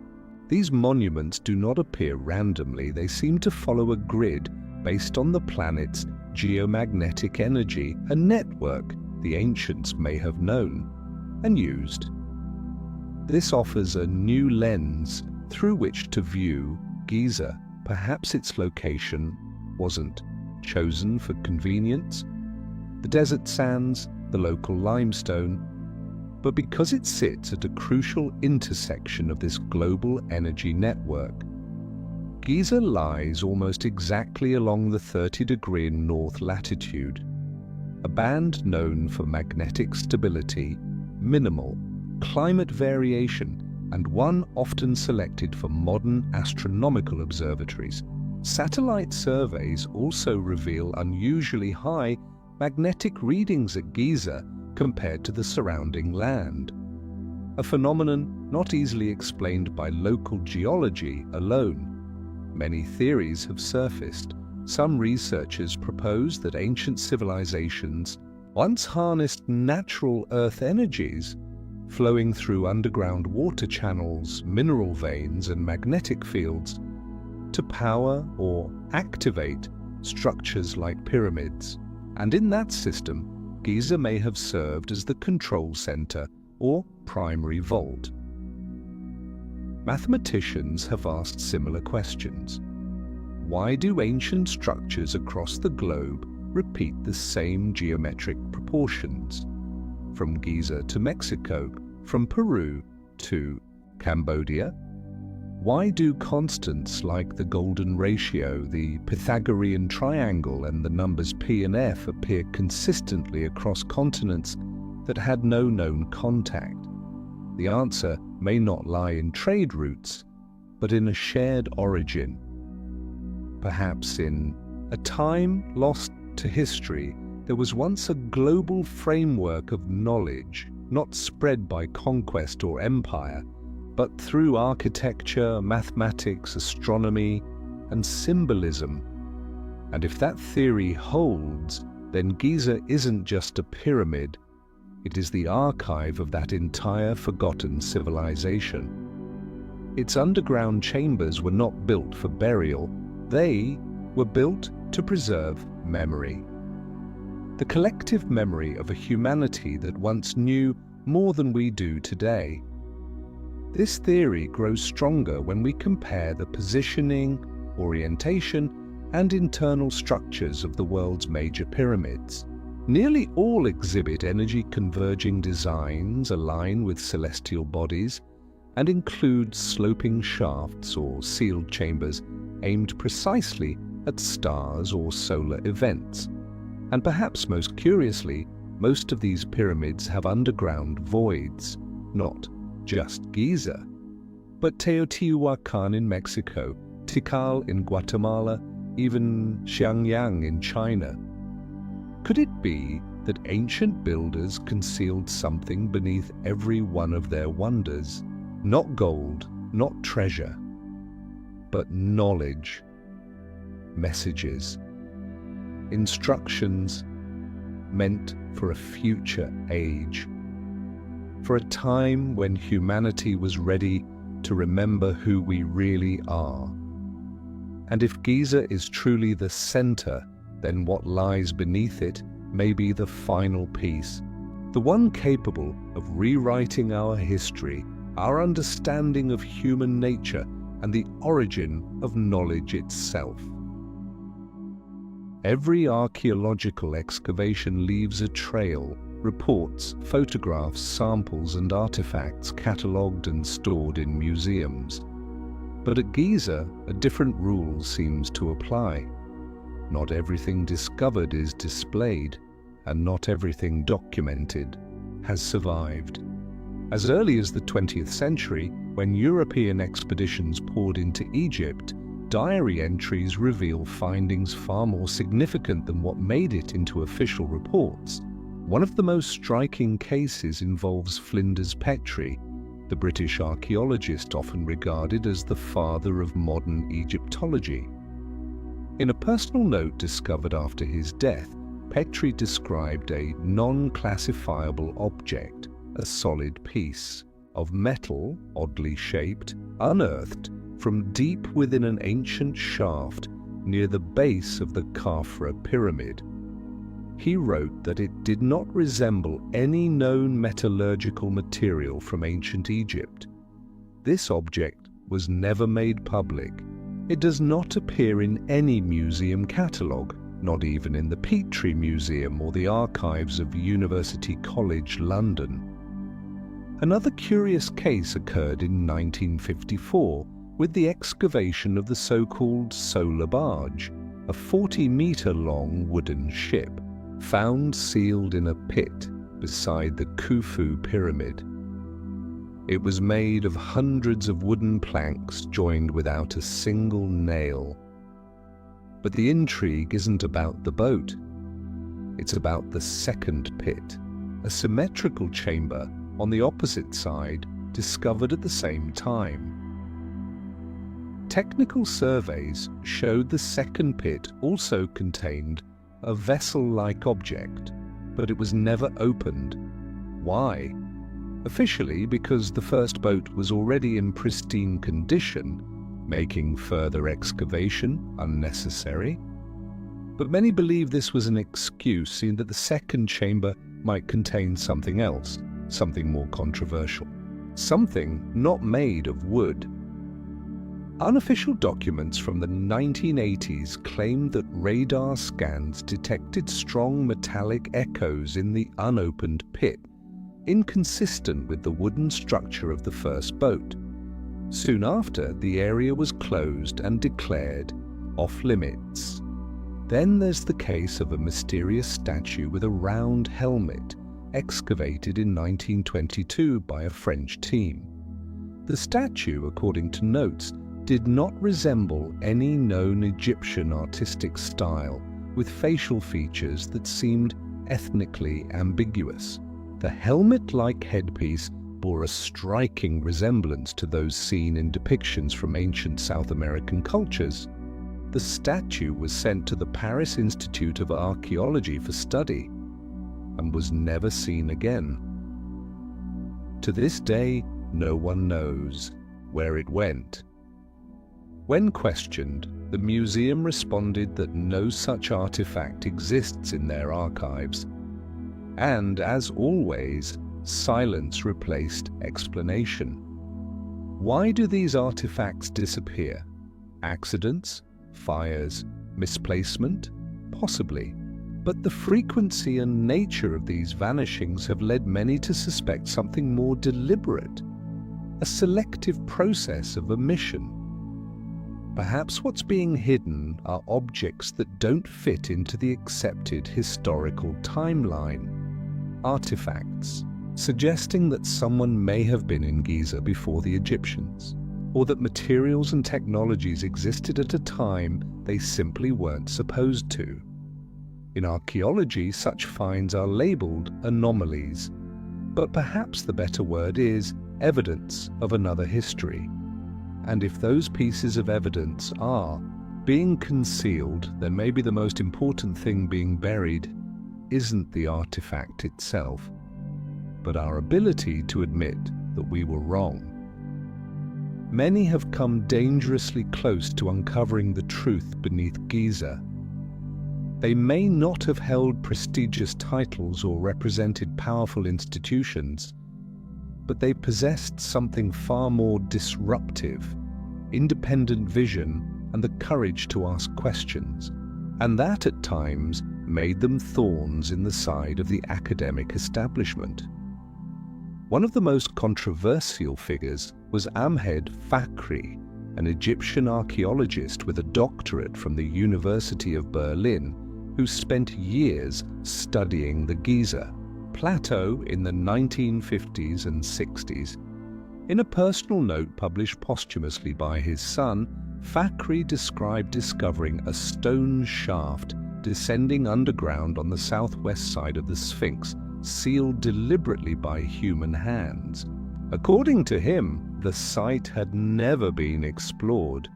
These monuments do not appear randomly, they seem to follow a grid based on the planet's geomagnetic energy, a network the ancients may have known and used. This offers a new lens through which to view Giza. Perhaps its location wasn't chosen for convenience, the desert sands, the local limestone, but because it sits at a crucial intersection of this global energy network. Giza lies almost exactly along the 30-degree north latitude, a band known for magnetic stability, minimal climate variation, and one often selected for modern astronomical observatories. Satellite surveys also reveal unusually high magnetic readings at Giza compared to the surrounding land. a phenomenon not easily explained by local geology alone. Many theories have surfaced. Some researchers propose that ancient civilizations once harnessed natural earth energies flowing through underground water channels, mineral veins, and magnetic fields to power or activate structures like pyramids. And in that system, Giza may have served as the control center or primary vault. Mathematicians have asked similar questions. Why do ancient structures across the globe repeat the same geometric proportions? From Giza to Mexico, from Peru to Cambodia? Why do constants like the golden ratio, the Pythagorean triangle, and the numbers p and f appear consistently across continents that had no known contact? The answer may not lie in trade routes, but in a shared origin. Perhaps in a time lost to history, there was once a global framework of knowledge, not spread by conquest or empire, but through architecture, mathematics, astronomy, and symbolism. And if that theory holds, then Giza isn't just a pyramid, it is the archive of that entire forgotten civilization. Its underground chambers were not built for burial, they were built to preserve memory. The collective memory of a humanity that once knew more than we do today. This theory grows stronger when we compare the positioning, orientation, and internal structures of the world's major pyramids. Nearly all exhibit energy-converging designs, align with celestial bodies, and include sloping shafts or sealed chambers aimed precisely at stars or solar events. And perhaps most curiously, most of these pyramids have underground voids, not just Giza, but Teotihuacan in Mexico, Tikal in Guatemala, even Xiangyang in China. Could it be that ancient builders concealed something beneath every one of their wonders? Not gold, not treasure, but knowledge, messages, instructions meant for a future age, for a time when humanity was ready to remember who we really are. And if Giza is truly the center, then what lies beneath it may be the final piece, the one capable of rewriting our history, our understanding of human nature, and the origin of knowledge itself. Every archaeological excavation leaves a trail, reports, photographs, samples, and artifacts catalogued and stored in museums. But at Giza, a different rule seems to apply. Not everything discovered is displayed, and not everything documented has survived. As early as the 20th century, when European expeditions poured into Egypt, diary entries reveal findings far more significant than what made it into official reports. One of the most striking cases involves Flinders Petrie, the British archaeologist often regarded as the father of modern Egyptology. In a personal note discovered after his death, Petrie described a non-classifiable object, a solid piece of metal, oddly shaped, unearthed from deep within an ancient shaft near the base of the Khafra pyramid. He wrote that it did not resemble any known metallurgical material from ancient Egypt. This object was never made public. It does not appear in any museum catalogue, not even in the Petrie Museum or the archives of University College London. Another curious case occurred in 1954 with the excavation of the so-called solar barge, a 40-meter-long wooden ship, found sealed in a pit beside the Khufu pyramid. It was made of hundreds of wooden planks joined without a single nail. But the intrigue isn't about the boat. It's about the second pit, a symmetrical chamber on the opposite side, discovered at the same time. Technical surveys showed the second pit also contained a vessel-like object, but it was never opened. Why? Officially, because the first boat was already in pristine condition, making further excavation unnecessary. But many believe this was an excuse, seeing that the second chamber might contain something else, something more controversial, something not made of wood. Unofficial documents from the 1980s claimed that radar scans detected strong metallic echoes in the unopened pit, inconsistent with the wooden structure of the first boat. Soon after, the area was closed and declared off-limits. Then there's the case of a mysterious statue with a round helmet, excavated in 1922 by a French team. The statue, according to notes, did not resemble any known Egyptian artistic style, with facial features that seemed ethnically ambiguous. The helmet-like headpiece bore a striking resemblance to those seen in depictions from ancient South American cultures. The statue was sent to the Paris Institute of Archaeology for study and was never seen again. To this day, no one knows where it went. When questioned, the museum responded that no such artifact exists in their archives. And, as always, silence replaced explanation. Why do these artifacts disappear? Accidents? Fires? Misplacement? Possibly. But the frequency and nature of these vanishings have led many to suspect something more deliberate, a selective process of omission. Perhaps what's being hidden are objects that don't fit into the accepted historical timeline. Artifacts, suggesting that someone may have been in Giza before the Egyptians, or that materials and technologies existed at a time they simply weren't supposed to. In archaeology, such finds are labeled anomalies, but perhaps the better word is evidence of another history. And if those pieces of evidence are being concealed, then maybe the most important thing being buried isn't the artifact itself, but our ability to admit that we were wrong. Many have come dangerously close to uncovering the truth beneath Giza. They may not have held prestigious titles or represented powerful institutions, but they possessed something far more disruptive, independent vision and the courage to ask questions, and that at times made them thorns in the side of the academic establishment. One of the most controversial figures was Ahmed Fakhri, an Egyptian archaeologist with a doctorate from the University of Berlin, who spent years studying the Giza plateau in the 1950s and 60s. In a personal note published posthumously by his son, Fakhri described discovering a stone shaft descending underground on the southwest side of the Sphinx, sealed deliberately by human hands. According to him, the site had never been explored.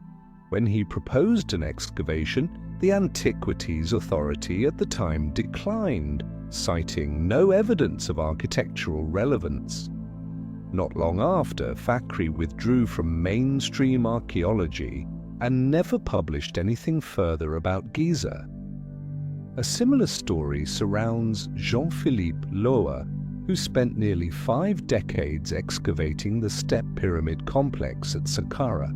When he proposed an excavation, the Antiquities Authority at the time declined, citing no evidence of architectural relevance. Not long after, Fakhri withdrew from mainstream archaeology and never published anything further about Giza. A similar story surrounds Jean-Philippe Loa, who spent nearly 5 decades excavating the Step Pyramid complex at Saqqara.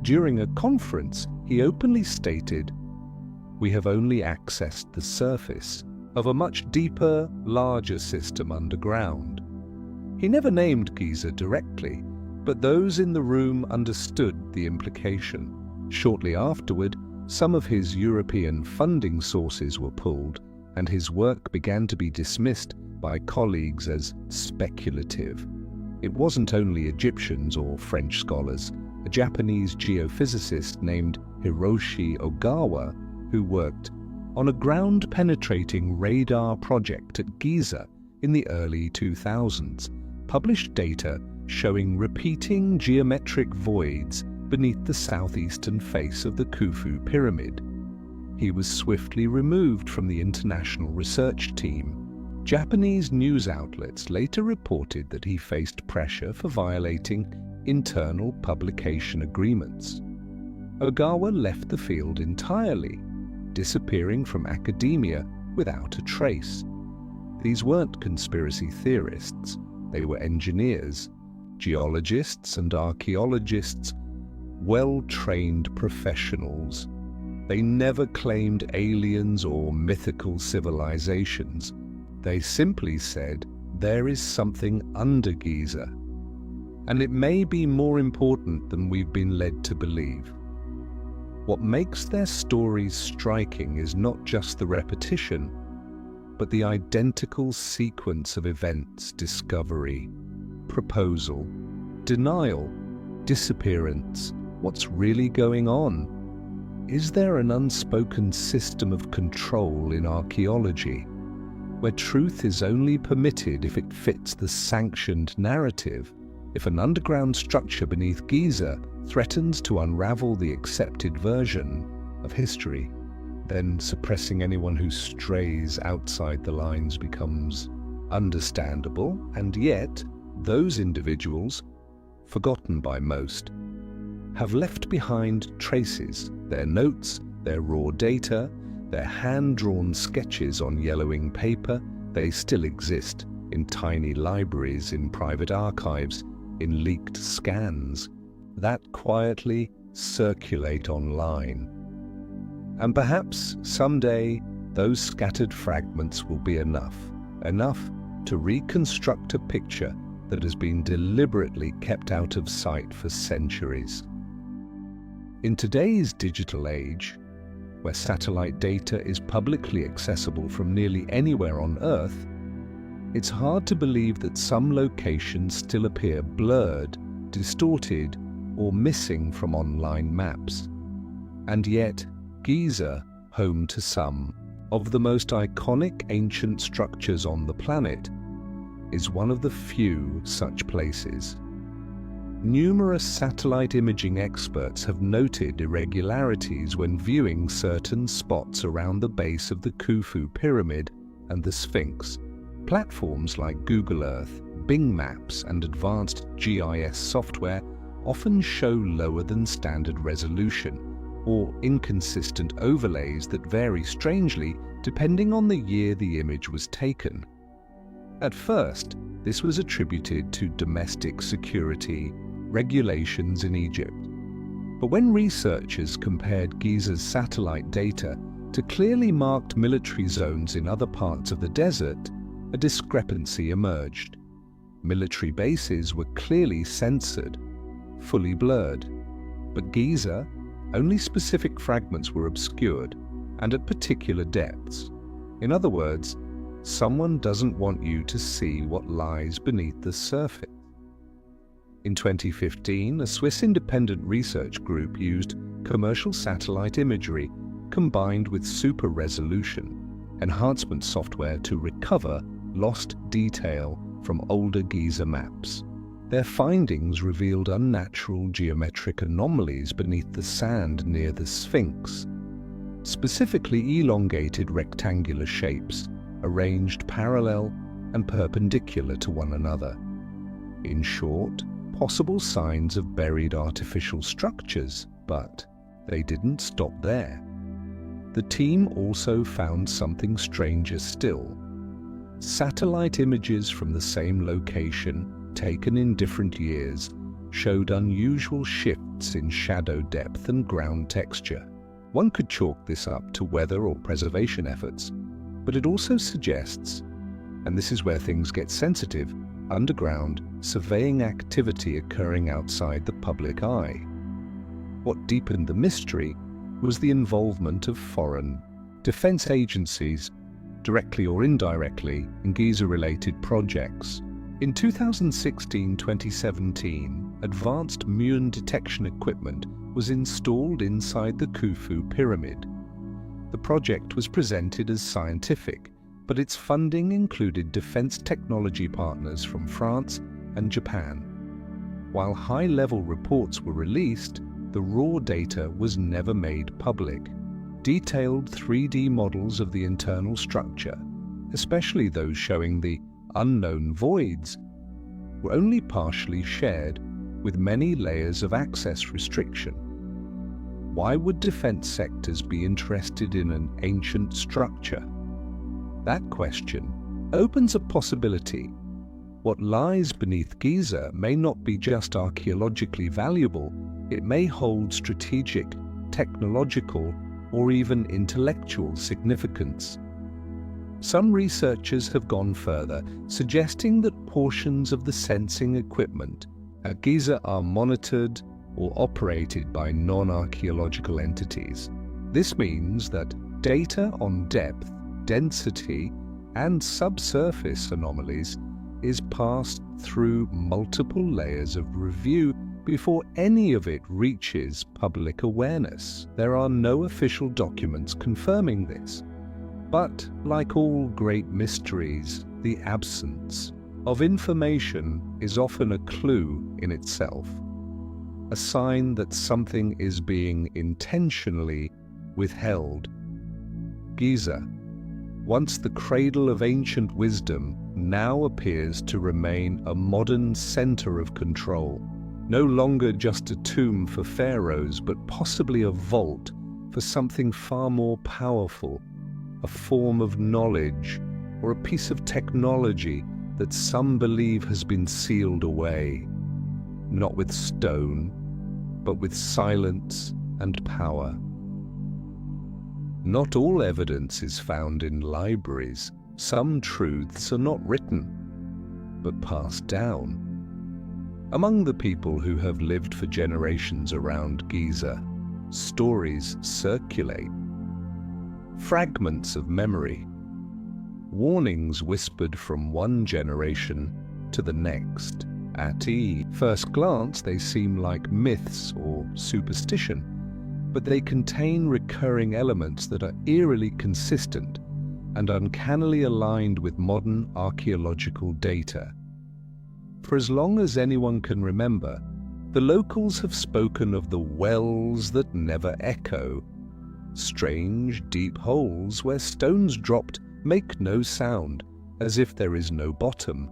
During a conference, he openly stated, "We have only accessed the surface of a much deeper, larger system underground." He never named Giza directly, but those in the room understood the implication. Shortly afterward, some of his European funding sources were pulled, and his work began to be dismissed by colleagues as speculative. It wasn't only Egyptians or French scholars. A Japanese geophysicist named Hiroshi Ogawa, who worked on a ground-penetrating radar project at Giza in the early 2000s, published data showing repeating geometric voids beneath the southeastern face of the Khufu pyramid. He was swiftly removed from the international research team. Japanese news outlets later reported that he faced pressure for violating internal publication agreements. Ogawa left the field entirely, disappearing from academia without a trace. These weren't conspiracy theorists, they were engineers, geologists and archaeologists, well-trained professionals. They never claimed aliens or mythical civilizations. They simply said, there is something under Giza, and it may be more important than we've been led to believe. What makes their stories striking is not just the repetition, but the identical sequence of events: discovery, proposal, denial, disappearance. What's really going on? Is there an unspoken system of control in archaeology, where truth is only permitted if it fits the sanctioned narrative? If an underground structure beneath Giza threatens to unravel the accepted version of history, then suppressing anyone who strays outside the lines becomes understandable, and yet those individuals, forgotten by most, have left behind traces, their notes, their raw data, their hand-drawn sketches on yellowing paper. They still exist in tiny libraries, in private archives, in leaked scans that quietly circulate online. And perhaps someday those scattered fragments will be enough to reconstruct a picture that has been deliberately kept out of sight for centuries. In today's digital age, where satellite data is publicly accessible from nearly anywhere on Earth, it's hard to believe that some locations still appear blurred, distorted, or missing from online maps. And yet, Giza, home to some of the most iconic ancient structures on the planet, is one of the few such places. Numerous satellite imaging experts have noted irregularities when viewing certain spots around the base of the Khufu pyramid and the Sphinx. Platforms like Google Earth, Bing Maps, and advanced GIS software often show lower than standard resolution, or inconsistent overlays that vary strangely depending on the year the image was taken. At first, this was attributed to domestic security regulations in Egypt. But when researchers compared Giza's satellite data to clearly marked military zones in other parts of the desert, a discrepancy emerged. Military bases were clearly censored, fully blurred. But Giza, only specific fragments were obscured, and at particular depths. In other words, someone doesn't want you to see what lies beneath the surface. In 2015, a Swiss independent research group used commercial satellite imagery combined with super-resolution enhancement software to recover lost detail from older Giza maps. Their findings revealed unnatural geometric anomalies beneath the sand near the Sphinx, specifically elongated rectangular shapes, arranged parallel and perpendicular to one another. In short, possible signs of buried artificial structures, but they didn't stop there. The team also found something stranger still. Satellite images from the same location, taken in different years, showed unusual shifts in shadow depth and ground texture. One could chalk this up to weather or preservation efforts, but it also suggests, and this is where things get sensitive, underground surveying activity occurring outside the public eye. What deepened the mystery was the involvement of foreign defense agencies, directly or indirectly, in Giza-related projects. In 2016-2017, advanced muon detection equipment was installed inside the Khufu pyramid. The project was presented as scientific, but its funding included defense technology partners from France, and Japan. While high-level reports were released, the raw data was never made public. Detailed 3D models of the internal structure, especially those showing the unknown voids, were only partially shared, with many layers of access restriction. Why would defense sectors be interested in an ancient structure? That question opens a possibility. What lies beneath Giza may not be just archaeologically valuable, it may hold strategic, technological, or even intellectual significance. Some researchers have gone further, suggesting that portions of the sensing equipment at Giza are monitored or operated by non-archaeological entities. This means that data on depth, density, and subsurface anomalies is passed through multiple layers of review before any of it reaches public awareness. There are no official documents confirming this. But, like all great mysteries, the absence of information is often a clue in itself, a sign that something is being intentionally withheld. Giza, once the cradle of ancient wisdom, now appears to remain a modern center of control, no longer just a tomb for pharaohs, but possibly a vault for something far more powerful, a form of knowledge or a piece of technology that some believe has been sealed away, not with stone, but with silence and power. Not all evidence is found in libraries. Some truths are not written, but passed down. Among the people who have lived for generations around Giza, stories circulate. Fragments of memory, warnings whispered from one generation to the next. At first glance, they seem like myths or superstition, but they contain recurring elements that are eerily consistent and uncannily aligned with modern archaeological data. For as long as anyone can remember, the locals have spoken of the wells that never echo, strange, deep holes where stones dropped make no sound, as if there is no bottom.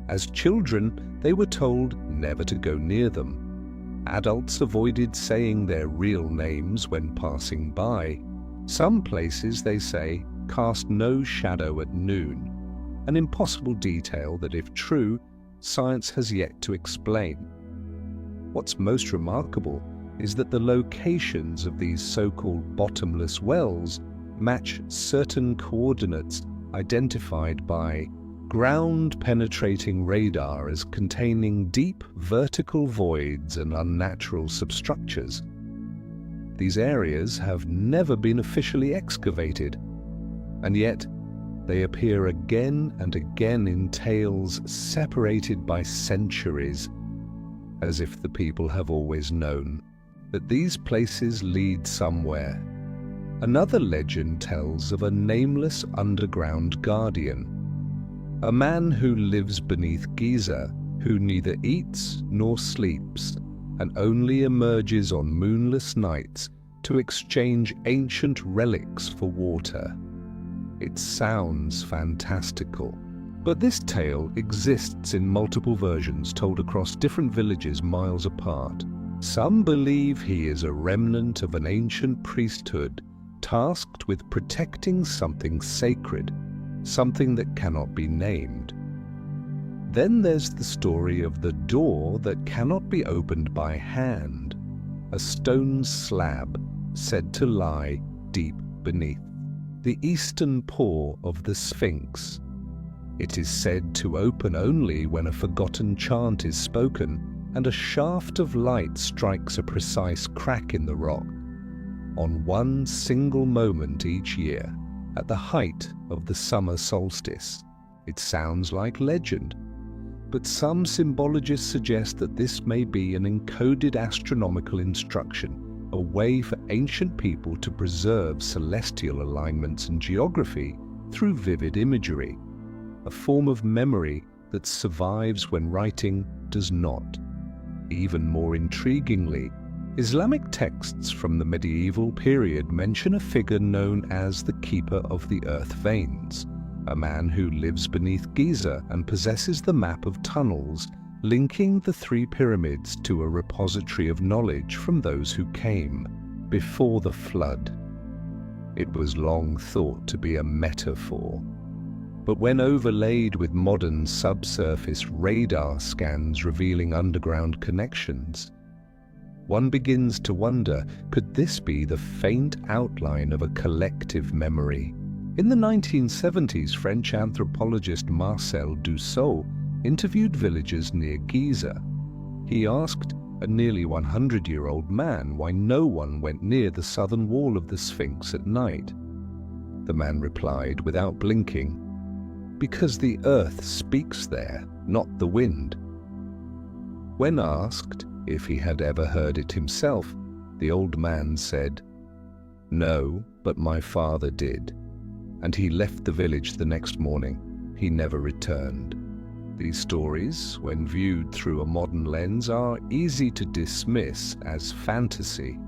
As children, they were told never to go near them. Adults avoided saying their real names when passing by. Some places, they say, cast no shadow at noon, an impossible detail that, if true, science has yet to explain. What's most remarkable is that the locations of these so-called bottomless wells match certain coordinates identified by ground-penetrating radar as containing deep vertical voids and unnatural substructures. These areas have never been officially excavated, and yet they appear again and again in tales separated by centuries, as if the people have always known that these places lead somewhere. Another legend tells of a nameless underground guardian, a man who lives beneath Giza, who neither eats nor sleeps, and only emerges on moonless nights to exchange ancient relics for water. It sounds fantastical, but this tale exists in multiple versions told across different villages miles apart. Some believe he is a remnant of an ancient priesthood tasked with protecting something sacred, something that cannot be named. Then there's the story of the door that cannot be opened by hand, a stone slab said to lie deep beneath. The eastern paw of the Sphinx. It is said to open only when a forgotten chant is spoken and a shaft of light strikes a precise crack in the rock, on one single moment each year, at the height of the summer solstice. It sounds like legend, but some symbologists suggest that this may be an encoded astronomical instruction, a way for ancient people to preserve celestial alignments and geography through vivid imagery, a form of memory that survives when writing does not. Even more intriguingly, Islamic texts from the medieval period mention a figure known as the Keeper of the Earth Veins, a man who lives beneath Giza and possesses the map of tunnels linking the three pyramids to a repository of knowledge from those who came before the flood. It was long thought to be a metaphor, but when overlaid with modern subsurface radar scans revealing underground connections, one begins to wonder, could this be the faint outline of a collective memory? In the 1970s, French anthropologist Marcel Dussault interviewed villagers near Giza. He asked a nearly 100-year-old man why no one went near the southern wall of the Sphinx at night. The man replied without blinking, "Because the earth speaks there, not the wind." When asked if he had ever heard it himself, the old man said, "No, but my father did," and he left the village the next morning. He never returned. These stories, when viewed through a modern lens, are easy to dismiss as fantasy.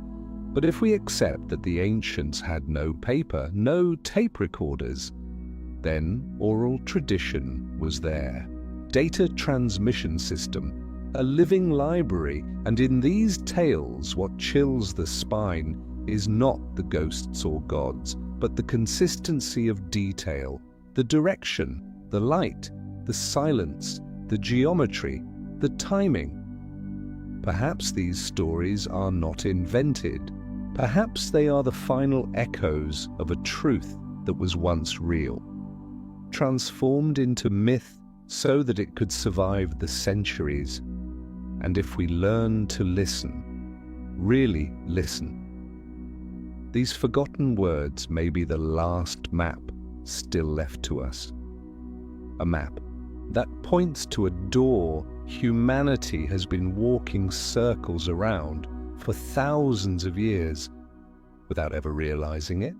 But if we accept that the ancients had no paper, no tape recorders, then oral tradition was there. Data transmission system, a living library, and in these tales what chills the spine is not the ghosts or gods, but the consistency of detail, the direction, the light, the silence, the geometry, the timing. Perhaps these stories are not invented. Perhaps they are the final echoes of a truth that was once real, transformed into myth so that it could survive the centuries. And if we learn to listen, really listen, these forgotten words may be the last map still left to us. A map that points to a door humanity has been walking circles around for thousands of years without ever realizing it.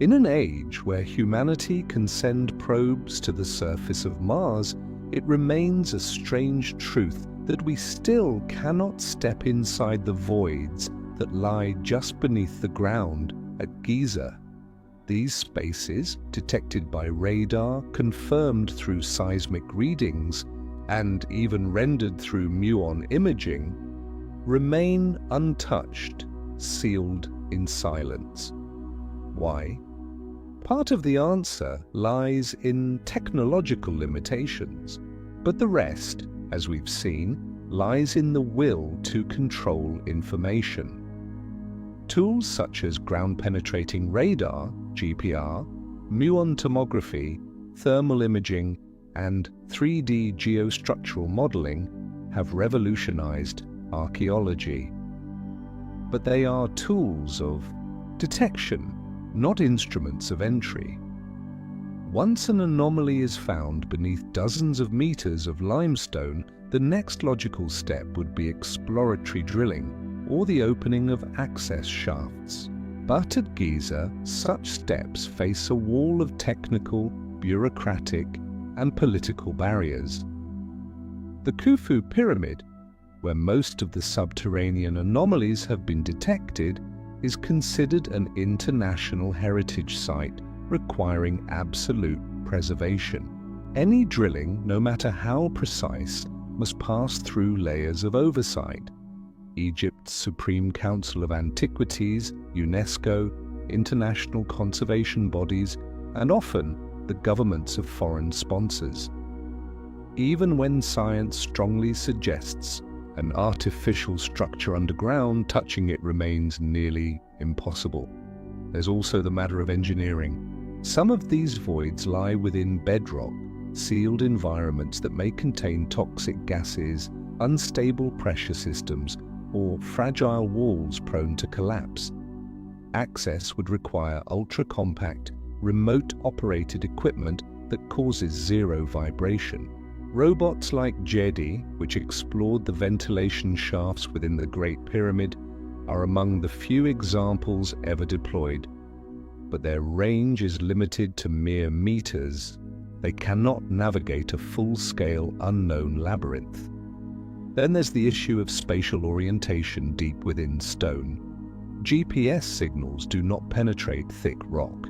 In an age where humanity can send probes to the surface of Mars, it remains a strange truth that we still cannot step inside the voids that lie just beneath the ground at Giza. These spaces, detected by radar, confirmed through seismic readings, and even rendered through muon imaging, remain untouched, sealed in silence. Why? Part of the answer lies in technological limitations, but the rest, as we've seen, lies in the will to control information. Tools such as ground-penetrating radar, GPR, muon tomography, thermal imaging, and 3D geostructural modeling have revolutionized archaeology. But they are tools of detection, not instruments of entry. Once an anomaly is found beneath dozens of meters of limestone, the next logical step would be exploratory drilling or the opening of access shafts. But at Giza, such steps face a wall of technical, bureaucratic, and political barriers. The Khufu Pyramid, where most of the subterranean anomalies have been detected, is considered an international heritage site requiring absolute preservation. Any drilling, no matter how precise, must pass through layers of oversight. Egypt's Supreme Council of Antiquities, UNESCO, international conservation bodies, and often the governments of foreign sponsors. Even when science strongly suggests an artificial structure underground, touching it remains nearly impossible. There's also the matter of engineering. Some of these voids lie within bedrock, sealed environments that may contain toxic gases, unstable pressure systems, or fragile walls prone to collapse. Access would require ultra-compact, remote-operated equipment that causes zero vibration. Robots like JEDI, which explored the ventilation shafts within the Great Pyramid, are among the few examples ever deployed, but their range is limited to mere meters. They cannot navigate a full-scale unknown labyrinth. Then there's the issue of spatial orientation deep within stone. GPS signals do not penetrate thick rock.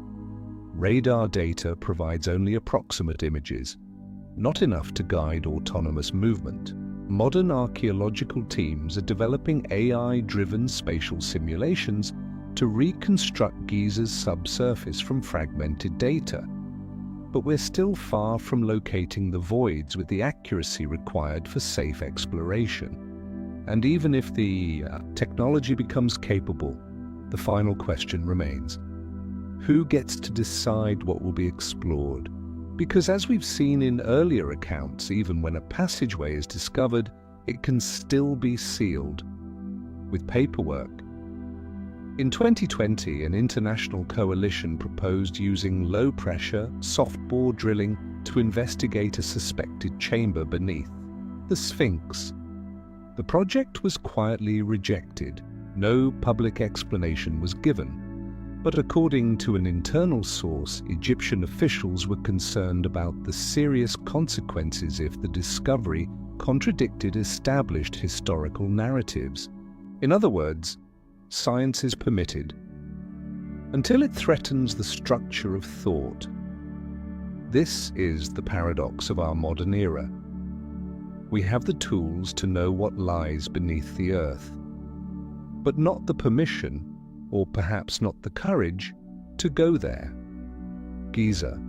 Radar data provides only approximate images, not enough to guide autonomous movement. Modern archaeological teams are developing AI-driven spatial simulations to reconstruct Giza's subsurface from fragmented data. But we're still far from locating the voids with the accuracy required for safe exploration. And even if the technology becomes capable, the final question remains: who gets to decide what will be explored? Because as we've seen in earlier accounts, even when a passageway is discovered, it can still be sealed with paperwork. In 2020, an international coalition proposed using low-pressure, soft-bore drilling to investigate a suspected chamber beneath the Sphinx. The project was quietly rejected. No public explanation was given. But according to an internal source, Egyptian officials were concerned about the serious consequences if the discovery contradicted established historical narratives. In other words, science is permitted until it threatens the structure of thought. This is the paradox of our modern era. We have the tools to know what lies beneath the earth, but not the permission, or perhaps not the courage, to go there. Giza,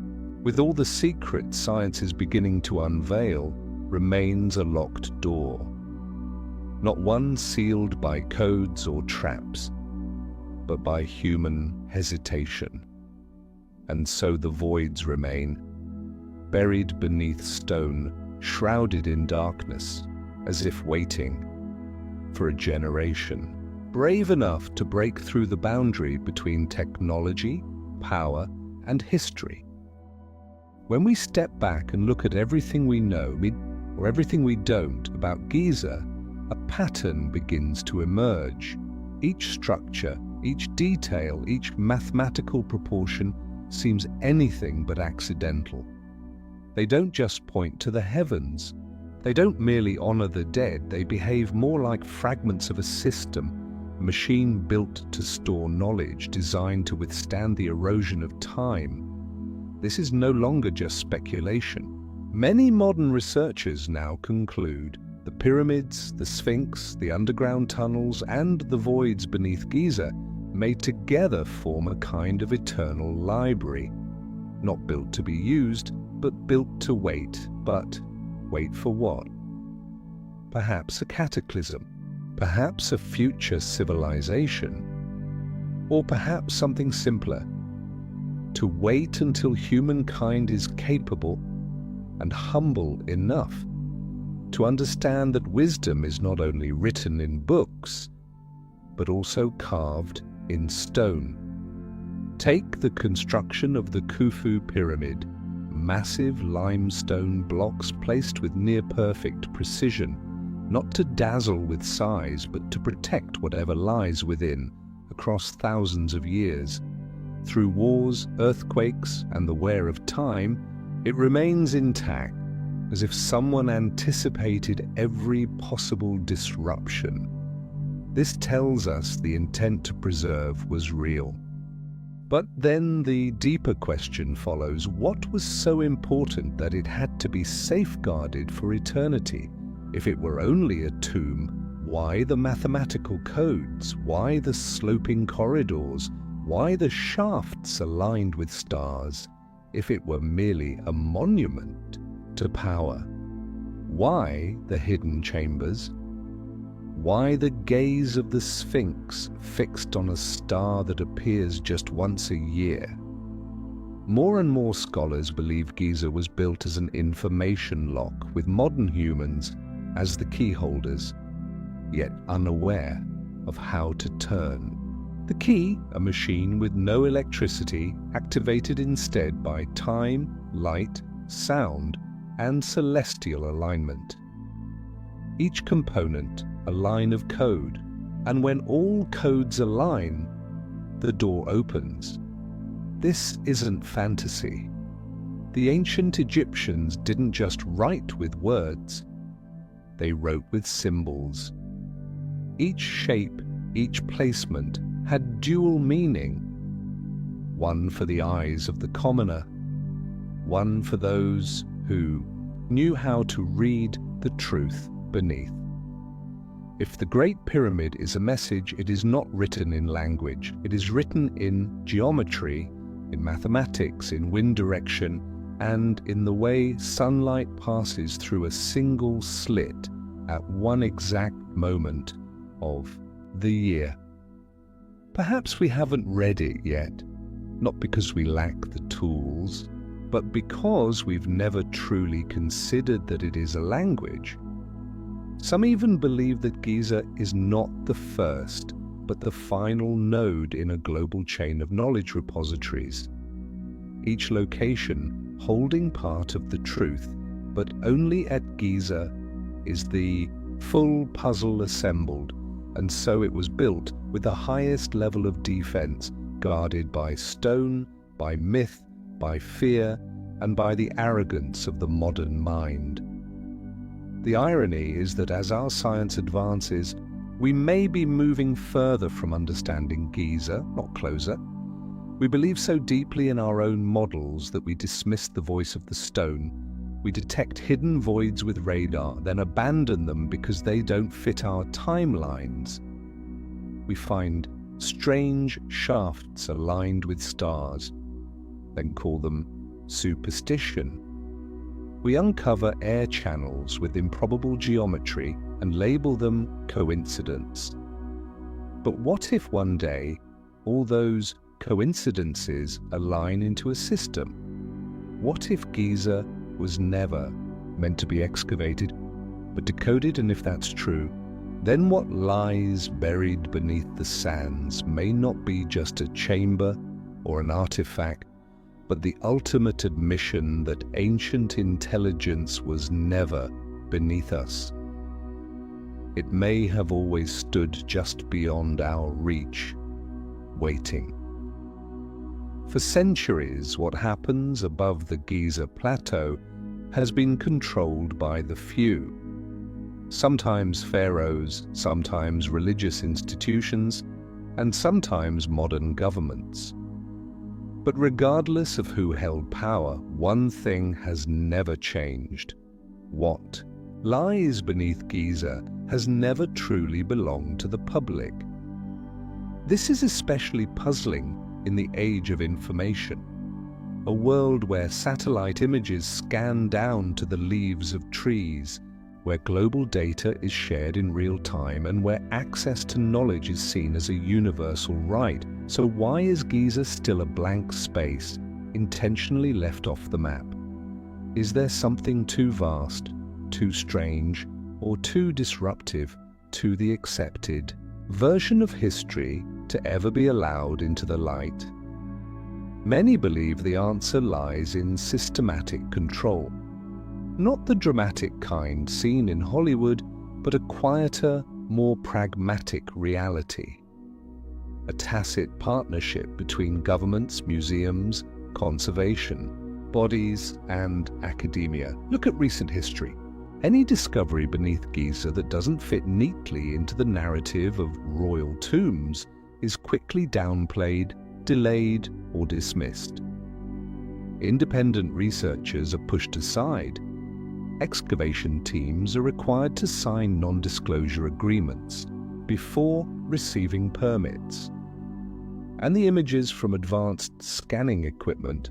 with all the secrets science is beginning to unveil, remains a locked door. Not one sealed by codes or traps, but by human hesitation. And so the voids remain, buried beneath stone, shrouded in darkness, as if waiting for a generation brave enough to break through the boundary between technology, power, and history. When we step back and look at everything we know, or everything we don't, about Giza, a pattern begins to emerge. Each structure, each detail, each mathematical proportion seems anything but accidental. They don't just point to the heavens. They don't merely honor the dead. They behave more like fragments of a system, a machine built to store knowledge, designed to withstand the erosion of time. This is no longer just speculation. Many modern researchers now conclude the pyramids, the Sphinx, the underground tunnels, and the voids beneath Giza may together form a kind of eternal library, not built to be used, but built to wait. But wait for what? Perhaps a cataclysm. Perhaps a future civilization, or perhaps something simpler: to wait until humankind is capable and humble enough to understand that wisdom is not only written in books, but also carved in stone. Take the construction of the Khufu pyramid, massive limestone blocks placed with near-perfect precision, not to dazzle with size, but to protect whatever lies within across thousands of years. Through wars, earthquakes, and the wear of time, it remains intact, as if someone anticipated every possible disruption. This tells us the intent to preserve was real. But then the deeper question follows: what was so important that it had to be safeguarded for eternity? If it were only a tomb, why the mathematical codes? Why the sloping corridors? Why the shafts aligned with stars? If it were merely a monument to power, why the hidden chambers? Why the gaze of the Sphinx fixed on a star that appears just once a year? More and more scholars believe Giza was built as an information lock, with modern humans as the key holders, yet unaware of how to turn. The key, a machine with no electricity, activated instead by time, light, sound, and celestial alignment. Each component a line of code, and when all codes align, the door opens. This isn't fantasy. The ancient Egyptians didn't just write with words, they wrote with symbols. Each shape, each placement had dual meaning. One for the eyes of the commoner, one for those who knew how to read the truth beneath. If the Great Pyramid is a message, it is not written in language. It is written in geometry, in mathematics, in wind direction, and in the way sunlight passes through a single slit at one exact moment of the year. Perhaps we haven't read it yet, not because we lack the tools, but because we've never truly considered that it is a language. Some even believe that Giza is not the first, but the final node in a global chain of knowledge repositories. Each location holding part of the truth, but only at Giza is the full puzzle assembled, and so it was built with the highest level of defense, guarded by stone, by myth, by fear, and by the arrogance of the modern mind. The irony is that as our science advances, we may be moving further from understanding Giza, not closer. We believe so deeply in our own models that we dismiss the voice of the stone. We detect hidden voids with radar, then abandon them because they don't fit our timelines. We find strange shafts aligned with stars, then call them superstition. We uncover air channels with improbable geometry and label them coincidence. But what if one day all those coincidences align into a system? What if Giza was never meant to be excavated, but decoded? And if that's true, then what lies buried beneath the sands may not be just a chamber or an artifact, but the ultimate admission that ancient intelligence was never beneath us. It may have always stood just beyond our reach, waiting. For centuries, what happens above the Giza plateau has been controlled by the few. Sometimes pharaohs, sometimes religious institutions, and sometimes modern governments. But regardless of who held power, one thing has never changed. What lies beneath Giza has never truly belonged to the public. This is especially puzzling in the age of information, a world where satellite images scan down to the leaves of trees, where global data is shared in real time, and where access to knowledge is seen as a universal right. So why is Giza still a blank space, intentionally left off the map? Is there something too vast, too strange, or too disruptive to the accepted version of history to ever be allowed into the light? Many believe the answer lies in systematic control. Not the dramatic kind seen in Hollywood, but a quieter, more pragmatic reality. A tacit partnership between governments, museums, conservation bodies, and academia. Look at recent history. Any discovery beneath Giza that doesn't fit neatly into the narrative of royal tombs is quickly downplayed, delayed, or dismissed. Independent researchers are pushed aside. Excavation teams are required to sign non-disclosure agreements before receiving permits. And the images from advanced scanning equipment,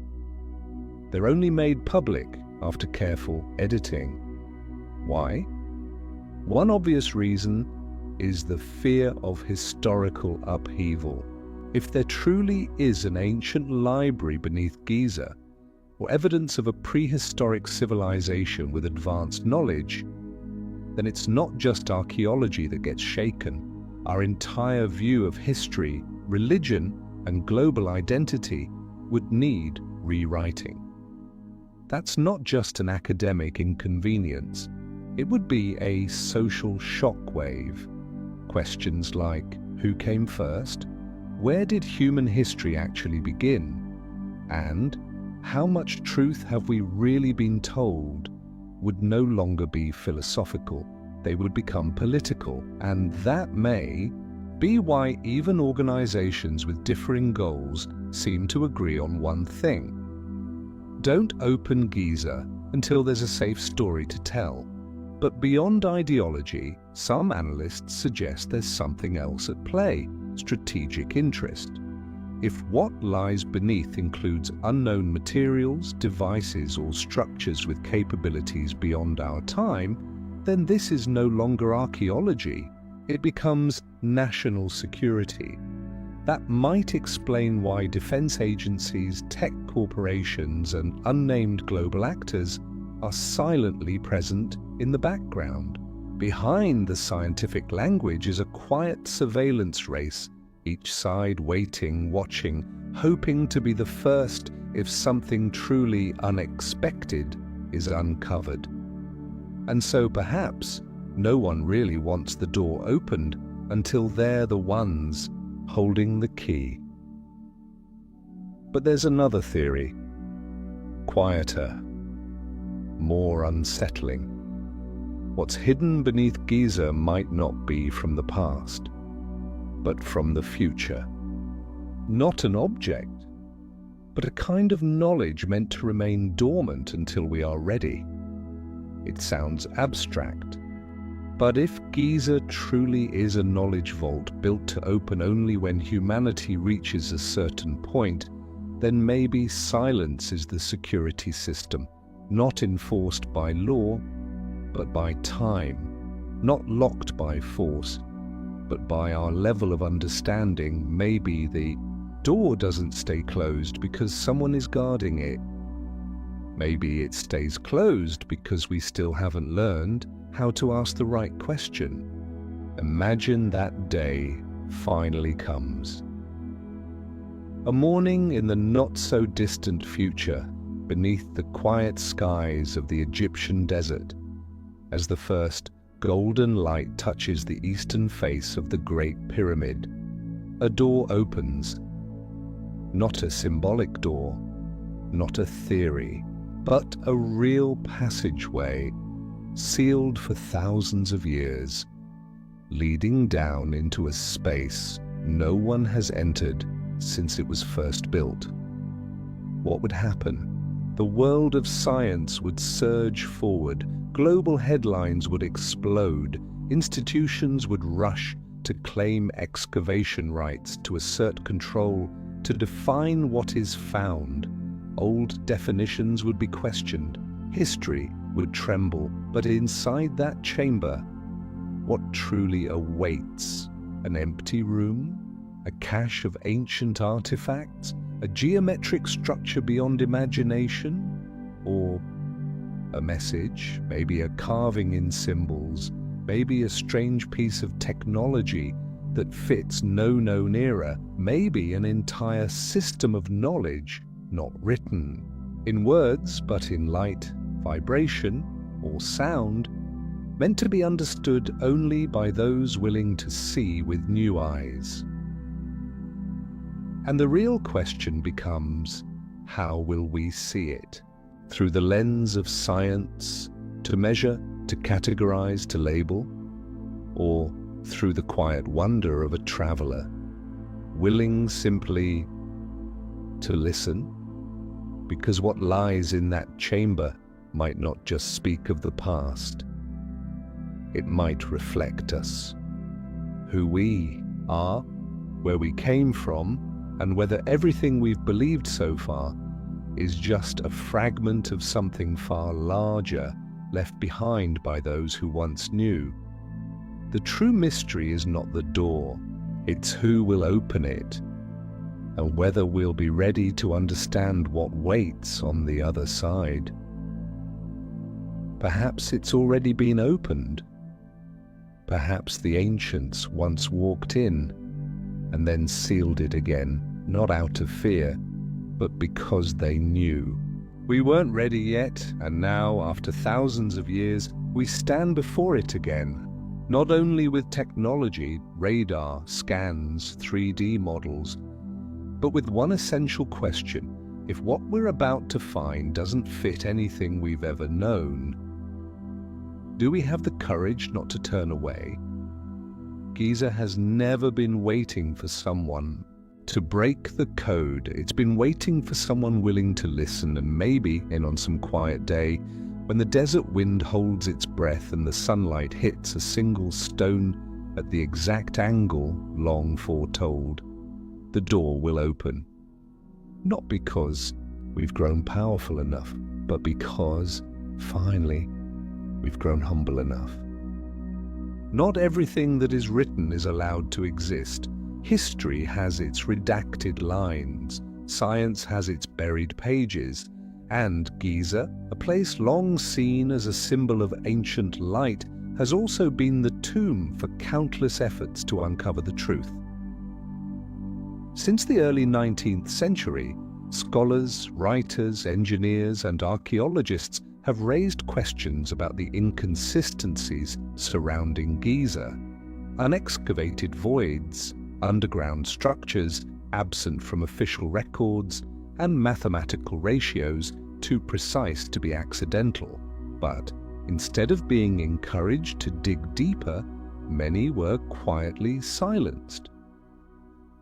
they're only made public after careful editing. Why? One obvious reason is the fear of historical upheaval. If there truly is an ancient library beneath Giza, or evidence of a prehistoric civilization with advanced knowledge, then it's not just archaeology that gets shaken. Our entire view of history, religion, and global identity would need rewriting. That's not just an academic inconvenience. It would be a social shockwave. Questions like, who came first? Where did human history actually begin? And how much truth have we really been told, would no longer be philosophical. They would become political, and that may be why even organizations with differing goals seem to agree on one thing. Don't open Giza until there's a safe story to tell. But beyond ideology, some analysts suggest there's something else at play: strategic interest. If what lies beneath includes unknown materials, devices, or structures with capabilities beyond our time, then this is no longer archaeology. It becomes national security. That might explain why defense agencies, tech corporations, and unnamed global actors are silently present in the background. Behind the scientific language is a quiet surveillance race, each side waiting, watching, hoping to be the first if something truly unexpected is uncovered. And so perhaps no one really wants the door opened until they're the ones holding the key. But there's another theory, quieter, more unsettling. What's hidden beneath Giza might not be from the past, but from the future. Not an object, but a kind of knowledge meant to remain dormant until we are ready. It sounds abstract, but if Giza truly is a knowledge vault built to open only when humanity reaches a certain point, then maybe silence is the security system, not enforced by law, but by time, not locked by force, but by our level of understanding. Maybe the door doesn't stay closed because someone is guarding it. Maybe it stays closed because we still haven't learned how to ask the right question. Imagine that day finally comes. A morning in the not-so-distant future, beneath the quiet skies of the Egyptian desert, as the first golden light touches the eastern face of the Great Pyramid, a door opens. Not a symbolic door, not a theory, but a real passageway, sealed for thousands of years, leading down into a space no one has entered since it was first built. What would happen? The world of science would surge forward, global headlines would explode, institutions would rush to claim excavation rights, to assert control, to define what is found. Old definitions would be questioned, history would tremble, but inside that chamber, what truly awaits? An empty room? A cache of ancient artifacts? A geometric structure beyond imagination? Or a message, maybe a carving in symbols, maybe a strange piece of technology that fits no known era, maybe an entire system of knowledge not written in words but in light, vibration, or sound, meant to be understood only by those willing to see with new eyes. And the real question becomes, how will we see it? Through the lens of science, to measure, to categorize, to label, or through the quiet wonder of a traveler, willing simply to listen? Because what lies in that chamber might not just speak of the past. It might reflect us, who we are, where we came from, and whether everything we've believed so far is just a fragment of something far larger left behind by those who once knew. The true mystery is not the door, it's who will open it, and whether we'll be ready to understand what waits on the other side. Perhaps it's already been opened. Perhaps the ancients once walked in and then sealed it again, not out of fear, but because they knew. We weren't ready yet, and now, after thousands of years, we stand before it again, not only with technology, radar, scans, 3D models, but with one essential question: if what we're about to find doesn't fit anything we've ever known, do we have the courage not to turn away? Giza has never been waiting for someone to break the code. It's been waiting for someone willing to listen, and maybe, on some quiet day, when the desert wind holds its breath and the sunlight hits a single stone at the exact angle long foretold, the door will open. Not because we've grown powerful enough, but because, finally, we've grown humble enough. Not everything that is written is allowed to exist. History has its redacted lines, science has its buried pages, and Giza, a place long seen as a symbol of ancient light, has also been the tomb for countless efforts to uncover the truth. Since the early 19th century, scholars, writers, engineers, and archaeologists have raised questions about the inconsistencies surrounding Giza. Unexcavated voids, underground structures absent from official records, and mathematical ratios too precise to be accidental. But instead of being encouraged to dig deeper, many were quietly silenced.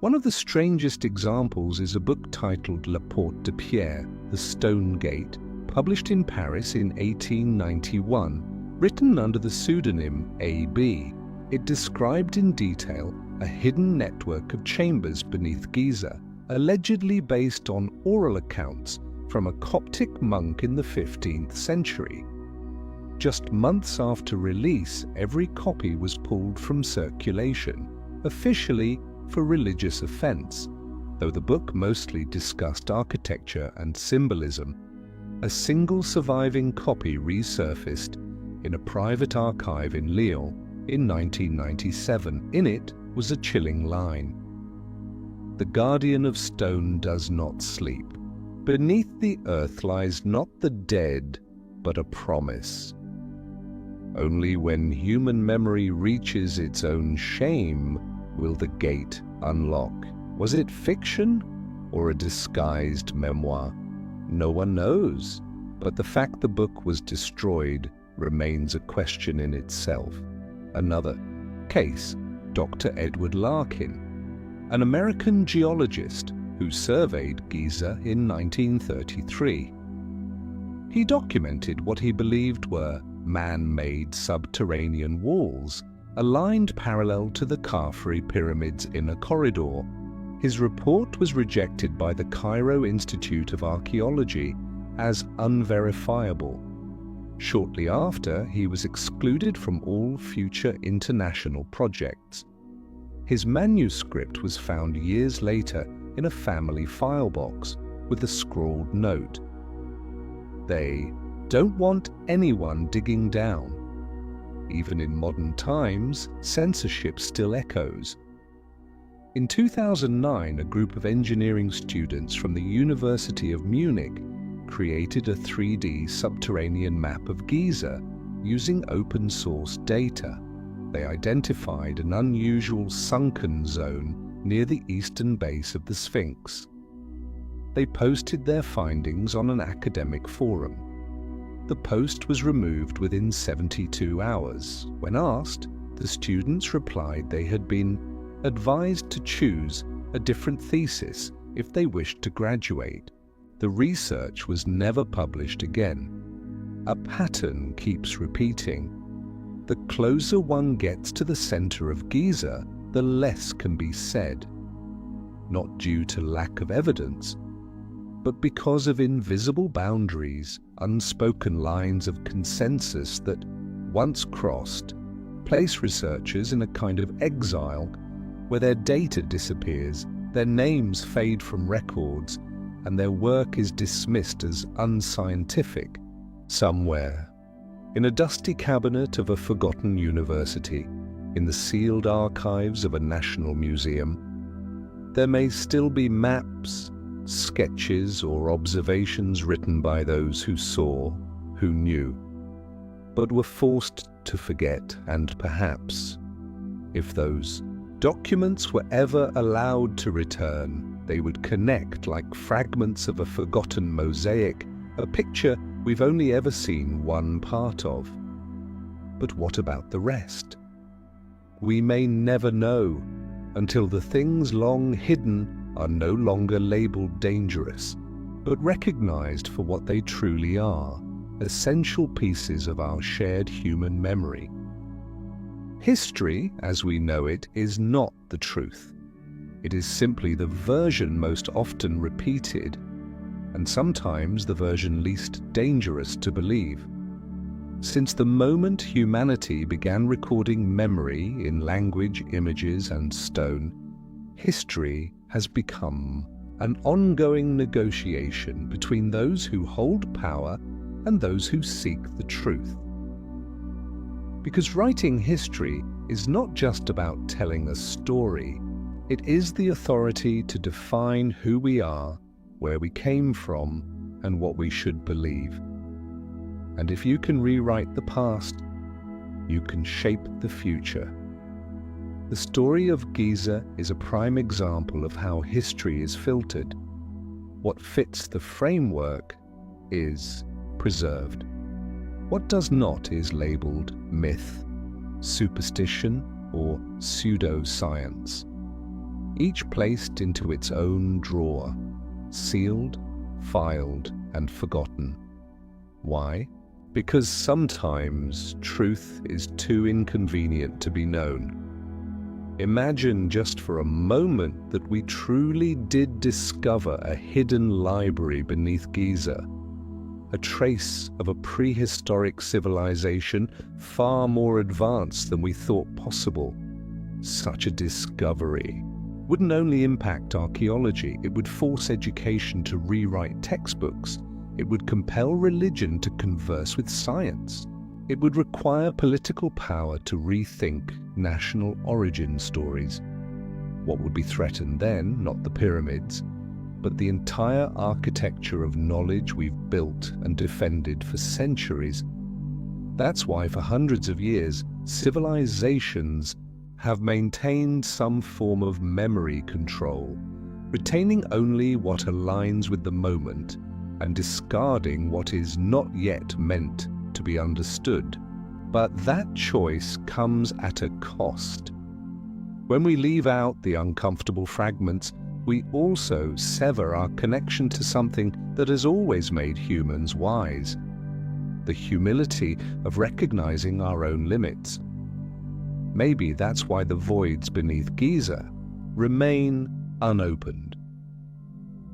One of the strangest examples is a book titled La Porte de Pierre, The Stone Gate, published in Paris in 1891, written under the pseudonym A.B. It described in detail a hidden network of chambers beneath Giza, allegedly based on oral accounts from a Coptic monk in the 15th century. Just months after release, every copy was pulled from circulation, officially for religious offense, though the book mostly discussed architecture and symbolism. A single surviving copy resurfaced in a private archive in Lyon in 1997. In it was a chilling line: "The guardian of stone does not sleep. Beneath the earth lies not the dead, but a promise. Only when human memory reaches its own shame will the gate unlock." Was it fiction or a disguised memoir? No one knows, but the fact the book was destroyed remains a question in itself. Another case, Dr. Edward Larkin, an American geologist who surveyed Giza in 1933. He documented what he believed were man-made subterranean walls, aligned parallel to the Khafre Pyramid's inner corridor. His report was rejected by the Cairo Institute of Archaeology as unverifiable. Shortly after, he was excluded from all future international projects. His manuscript was found years later in a family file box with a scrawled note: "They don't want anyone digging down." Even in modern times, censorship still echoes. In 2009, a group of engineering students from the University of Munich created a 3D subterranean map of Giza using open-source data. They identified an unusual sunken zone near the eastern base of the Sphinx. They posted their findings on an academic forum. The post was removed within 72 hours. When asked, the students replied they had been advised to choose a different thesis if they wished to graduate. The research was never published again. A pattern keeps repeating. The closer one gets to the center of Giza, the less can be said. Not due to lack of evidence, but because of invisible boundaries, unspoken lines of consensus that, once crossed, place researchers in a kind of exile where their data disappears, their names fade from records, and their work is dismissed as unscientific. Somewhere, in a dusty cabinet of a forgotten university, in the sealed archives of a national museum, there may still be maps, sketches, or observations written by those who saw, who knew, but were forced to forget. And perhaps, if those documents were ever allowed to return, They would connect like fragments of a forgotten mosaic, a picture we've only ever seen one part of. But what about the rest? We may never know until the things long hidden are no longer labeled dangerous, but recognized for what they truly are, essential pieces of our shared human memory. History, as we know it, is not the truth. It is simply the version most often repeated, and sometimes the version least dangerous to believe. Since the moment humanity began recording memory in language, images, and stone, history has become an ongoing negotiation between those who hold power and those who seek the truth. Because writing history is not just about telling a story, it is the authority to define who we are, where we came from, and what we should believe. And if you can rewrite the past, you can shape the future. The story of Giza is a prime example of how history is filtered. What fits the framework is preserved. What does not is labeled myth, superstition, or pseudoscience, each placed into its own drawer, sealed, filed, and forgotten. Why? Because sometimes truth is too inconvenient to be known. Imagine just for a moment that we truly did discover a hidden library beneath Giza, a trace of a prehistoric civilization far more advanced than we thought possible. Such a discovery wouldn't only impact archaeology, it would force education to rewrite textbooks. It would compel religion to converse with science. It would require political power to rethink national origin stories. What would be threatened then, not the pyramids, but the entire architecture of knowledge we've built and defended for centuries. That's why for hundreds of years, civilizations have maintained some form of memory control, retaining only what aligns with the moment and discarding what is not yet meant to be understood. But that choice comes at a cost. When we leave out the uncomfortable fragments, we also sever our connection to something that has always made humans wise: the humility of recognizing our own limits. Maybe that's why the voids beneath Giza remain unopened.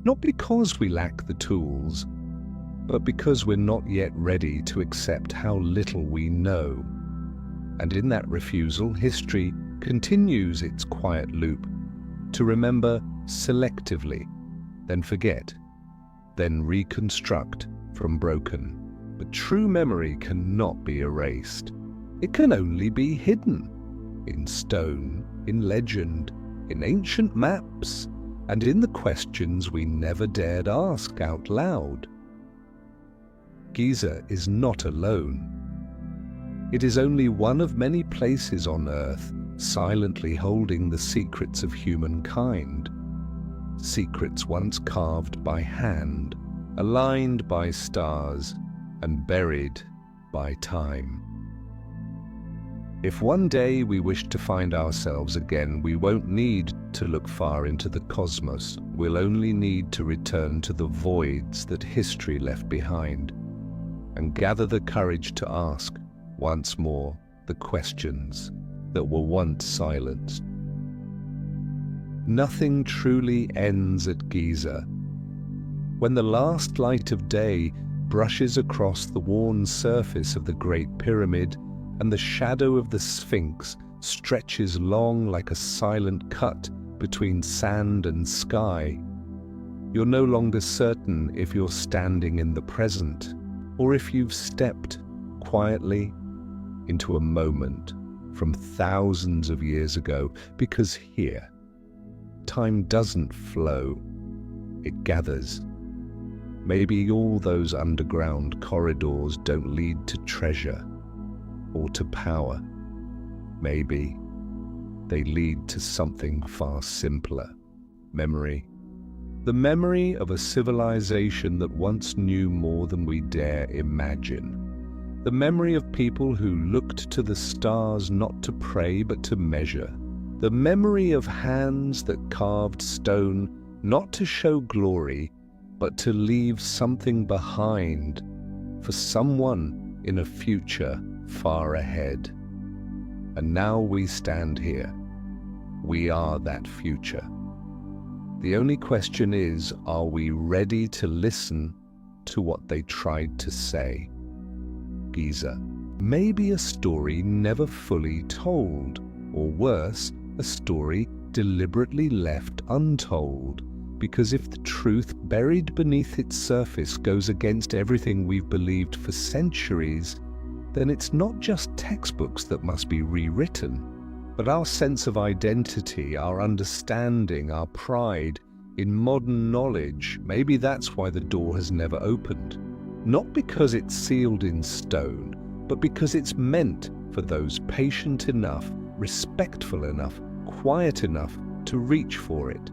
Not because we lack the tools, but because we're not yet ready to accept how little we know. And in that refusal, history continues its quiet loop, to remember selectively, then forget, then reconstruct from broken. But true memory cannot be erased. It can only be hidden, in stone, in legend, in ancient maps, and in the questions we never dared ask out loud. Giza is not alone. It is only one of many places on Earth silently holding the secrets of humankind. Secrets once carved by hand, aligned by stars, and buried by time. If one day we wish to find ourselves again, we won't need to look far into the cosmos. We'll only need to return to the voids that history left behind and gather the courage to ask once more the questions that were once silenced. Nothing truly ends at Giza. When the last light of day brushes across the worn surface of the Great Pyramid and the shadow of the Sphinx stretches long like a silent cut between sand and sky, you're no longer certain if you're standing in the present or if you've stepped quietly into a moment from thousands of years ago, because here, time doesn't flow, it gathers. Maybe all those underground corridors don't lead to treasure or to power. Maybe they lead to something far simpler: memory, The memory of a civilization that once knew more than we dare imagine. The memory of people who looked to the stars not to pray but to measure. The memory of hands that carved stone not to show glory but to leave something behind for someone in a future far ahead. And now we stand here. We are that future. The only question is, are we ready to listen to what they tried to say? Giza. Maybe a story never fully told, or worse, a story deliberately left untold. Because if the truth buried beneath its surface goes against everything we've believed for centuries, then it's not just textbooks that must be rewritten, but our sense of identity, our understanding, our pride in modern knowledge. Maybe that's why the door has never opened. Not because it's sealed in stone, but because it's meant for those patient enough, respectful enough, quiet enough to reach for it.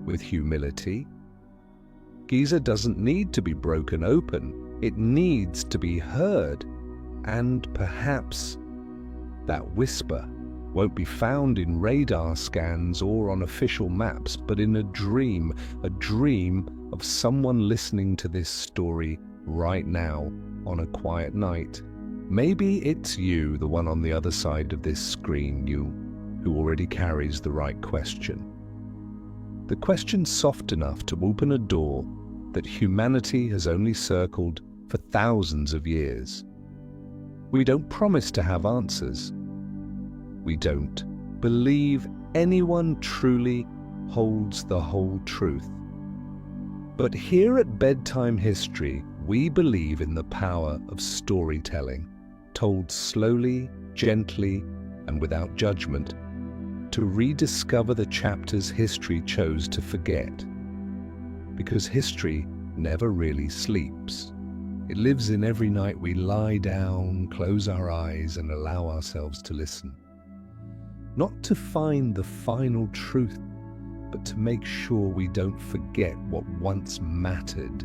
With humility. Giza doesn't need to be broken open. It needs to be heard. And perhaps that whisper won't be found in radar scans or on official maps, but in a dream of someone listening to this story right now on a quiet night. Maybe it's you, the one on the other side of this screen, you who already carries the right question. The question soft enough to open a door that humanity has only circled for thousands of years. We don't promise to have answers. We don't believe anyone truly holds the whole truth. But here at Bedtime History, we believe in the power of storytelling, told slowly, gently, and without judgment, to rediscover the chapters history chose to forget. Because history never really sleeps. It lives in every night we lie down, close our eyes, and allow ourselves to listen. Not to find the final truth, but to make sure we don't forget what once mattered.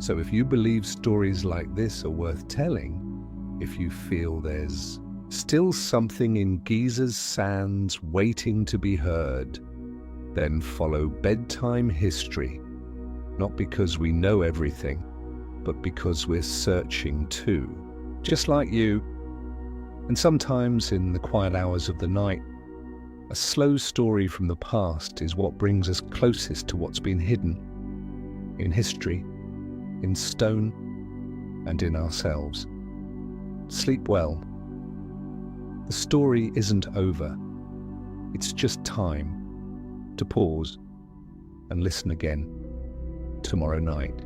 So if you believe stories like this are worth telling, if you feel there's still something in Giza's sands waiting to be heard, then follow Bedtime History, not because we know everything, but because we're searching too, just like you. And sometimes in the quiet hours of the night, a slow story from the past is what brings us closest to what's been hidden in history, in stone, and in ourselves. Sleep well. The story isn't over. It's just time to pause and listen again tomorrow night.